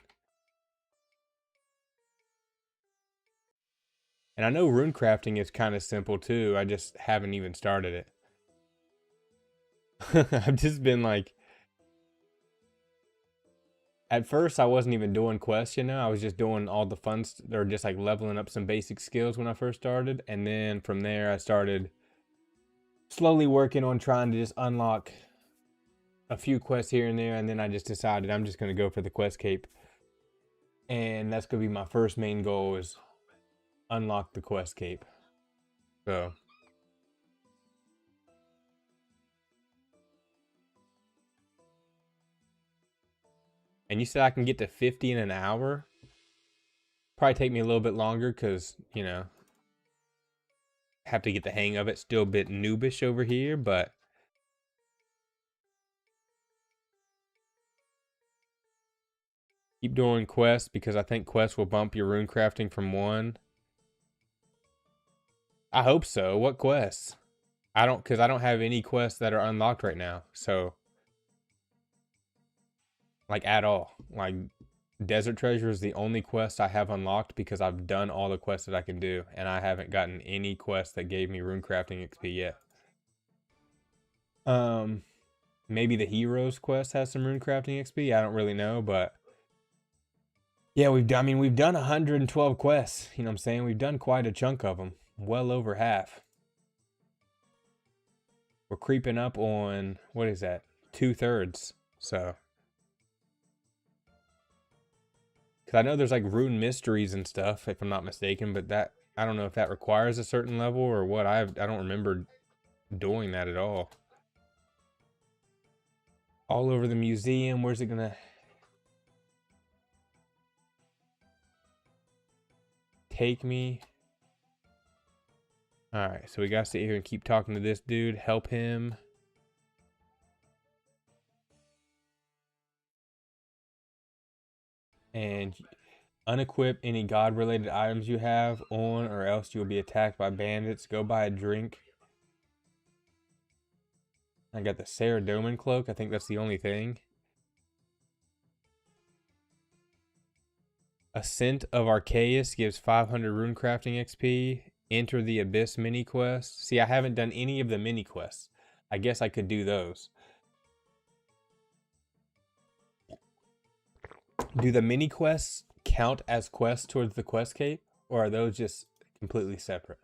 And I know rune crafting is kind of simple too. I just haven't even started it. I've just been like... At first, I wasn't even doing quests, you know? I was just doing all the fun, or just like leveling up some basic skills when I first started. And then from there, I started slowly working on trying to just unlock a few quests here and there. And then I just decided I'm just going to go for the quest cape. And that's going to be my first main goal, is unlock the quest cape. So... And you said I can get to 50 in an hour? Probably take me a little bit longer because, you know, have to get the hang of it. Still a bit noobish over here, but... Keep doing quests because I think quests will bump your rune crafting from 1. I hope so. What quests? Because I don't have any quests that are unlocked right now. So... like, at all. Like, Desert Treasure is the only quest I have unlocked because I've done all the quests that I can do, and I haven't gotten any quest that gave me rune crafting XP yet. Maybe the Heroes quest has some rune crafting XP. I don't really know, but yeah, we've done 112 quests. You know what I'm saying? We've done quite a chunk of them, well over half. We're creeping up on, what is that? 2/3. So, because I know there's like rune mysteries and stuff, if I'm not mistaken, but that, I don't know if that requires a certain level or what. I don't remember doing that at all. All over the museum. Where's it gonna take me? Alright, so we gotta sit here and keep talking to this dude, help him. And unequip any god-related items you have on, or else you'll be attacked by bandits. Go buy a drink. I got the Saradomin cloak. I think that's the only thing. Ascent of Arceus gives 500 rune crafting XP. Enter the Abyss mini quest. See, I haven't done any of the mini quests. I guess I could do those. Do the mini quests count as quests towards the quest cape, or are those just completely separate?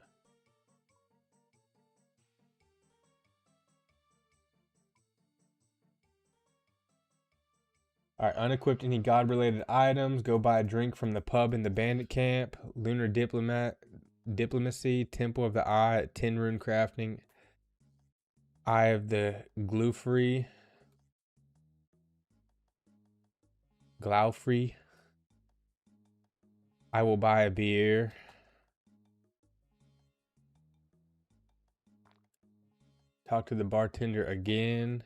Alright, unequipped any god-related items. Go buy a drink from the pub in the bandit camp. Lunar Diplomacy, Temple of the Eye, 10 rune crafting. Eye of the Glaufrey. I will buy a beer. Talk to the bartender again.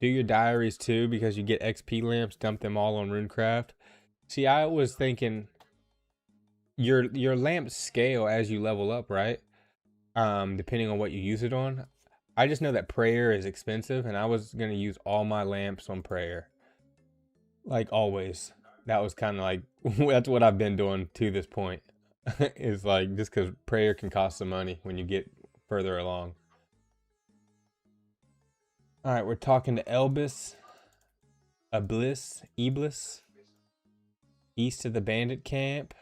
Do your diaries too, because you get XP lamps, dump them all on RuneCraft. See, I was thinking your lamps scale as you level up, right? Depending on what you use it on. I just know that prayer is expensive, and I was gonna use all my lamps on prayer. Like always. That was kind of like, that's what I've been doing to this point. Is like, just because prayer can cost some money when you get further along. Alright, we're talking to Iblis, east of the bandit camp.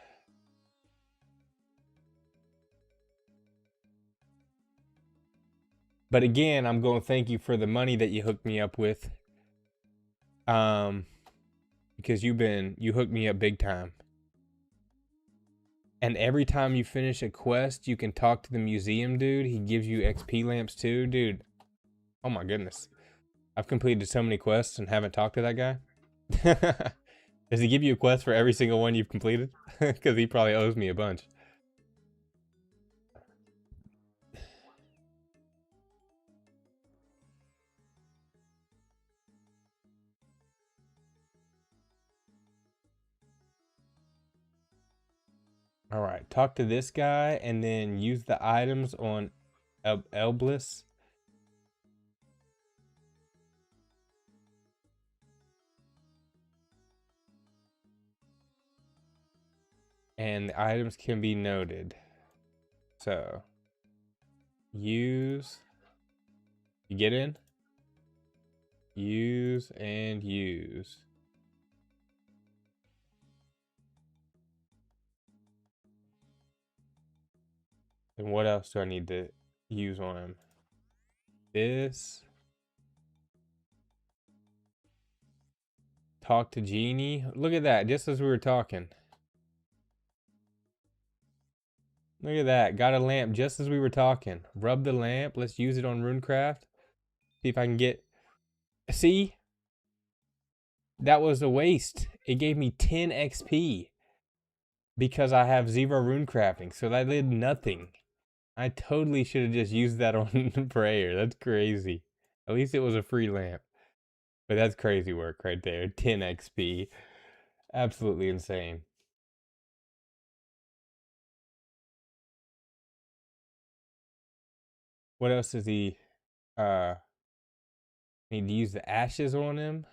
But again, I'm going to thank you for the money that you hooked me up with. Because you hooked me up big time. And every time you finish a quest, you can talk to the museum dude. He gives you XP lamps too, dude. Oh my goodness. I've completed so many quests and haven't talked to that guy. Does he give you a quest for every single one you've completed? Because he probably owes me a bunch. Alright, talk to this guy and then use the items on Iblis. And the items can be noted. So, use. You get in? Use and use. And what else do I need to use on him? This. Talk to Genie. Look at that, just as we were talking. Look at that. Got a lamp just as we were talking. Rub the lamp. Let's use it on RuneCraft. See if I can get... See? That was a waste. It gave me 10 XP. Because I have 0 RuneCrafting. So that did nothing. I totally should have just used that on prayer. That's crazy. At least it was a free lamp. But that's crazy work right there. 10 XP. Absolutely insane. What else does he need to use the ashes on him?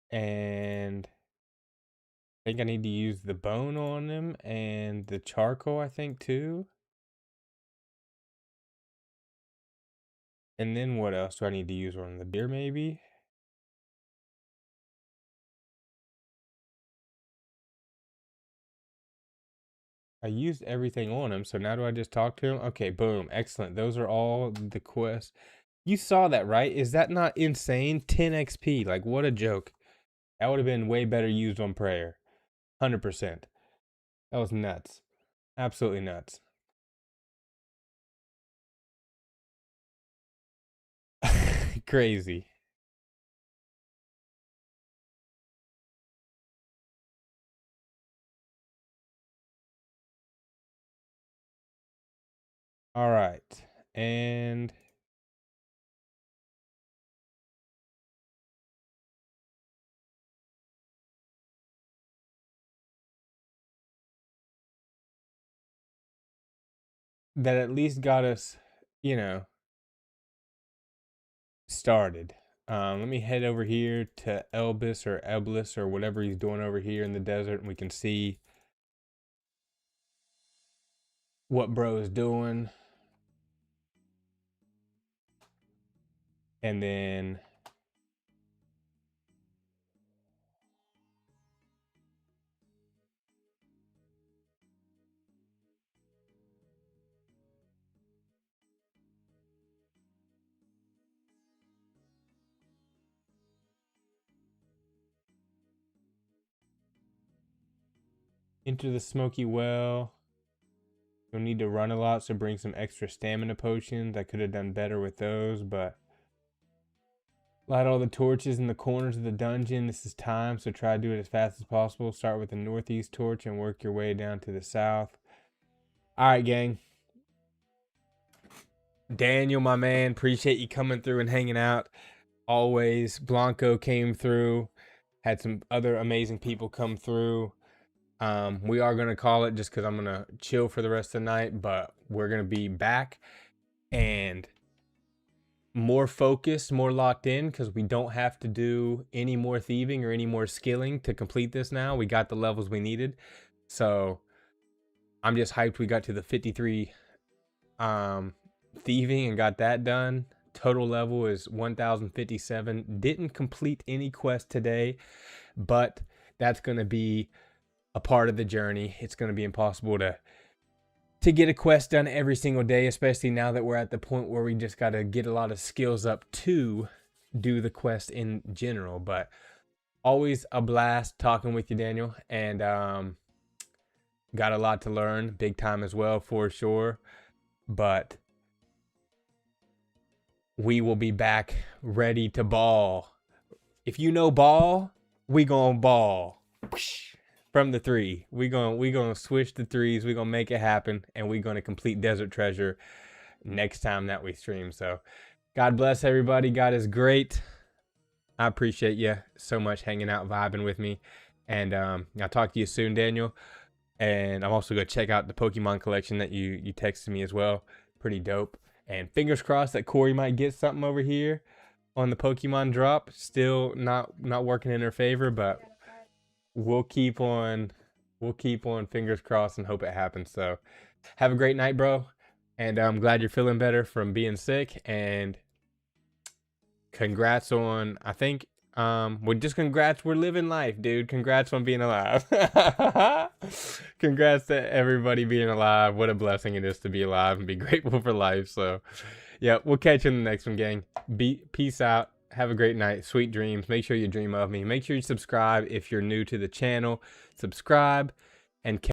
And I think I need to use the bone on him and the charcoal, I think, too. And then what else do I need to use on the beer, maybe? I used everything on him, so now do I just talk to him? Okay, boom, excellent. Those are all the quests. You saw that, right? Is that not insane? 10 XP, like what a joke. That would have been way better used on prayer. 100%. That was nuts. Absolutely nuts. Crazy. All right. And that at least got us, you know, started. Let me head over here to Elbis or Eblis or whatever he's doing over here in the desert, and we can see what bro is doing. And then enter the smoky well. You'll need to run a lot, so bring some extra stamina potions. I could have done better with those, but light all the torches in the corners of the dungeon. This is time, so try to do it as fast as possible. Start with the northeast torch and work your way down to the south. All right, gang. Daniel, my man, appreciate you coming through and hanging out. Always. Blanco came through. Had some other amazing people come through. We are going to call it just because I'm going to chill for the rest of the night, but we're going to be back and more focused, more locked in, because we don't have to do any more thieving or any more skilling to complete this now. We got the levels we needed. So I'm just hyped we got to the 53 thieving and got that done. Total level is 1057. Didn't complete any quest today, but that's going to be a part of the journey. It's going to be impossible to get a quest done every single day, especially now that we're at the point where we just got to get a lot of skills up to do the quest in general. But always a blast talking with you, Daniel, and got a lot to learn, big time as well, for sure. But we will be back ready to ball. If you know ball, we gonna ball. From the three, we gonna switch the threes. We gonna make it happen, and we gonna complete Desert Treasure next time that we stream. So, God bless everybody. God is great. I appreciate you so much hanging out, vibing with me, and I'll talk to you soon, Daniel. And I'm also gonna check out the Pokemon collection that you texted me as well. Pretty dope. And fingers crossed that Corey might get something over here on the Pokemon drop. Still not working in her favor, but we'll keep on fingers crossed and hope it happens. So have a great night, bro, and I'm glad you're feeling better from being sick, and congrats on, I think congrats, we're living life, dude. Congrats on being alive. Congrats to everybody being alive. What a blessing it is to be alive and be grateful for life. So yeah, we'll catch you in the next one, gang. Peace out. Have a great night. Sweet dreams. Make sure you dream of me. Make sure you subscribe if you're new to the channel. Subscribe and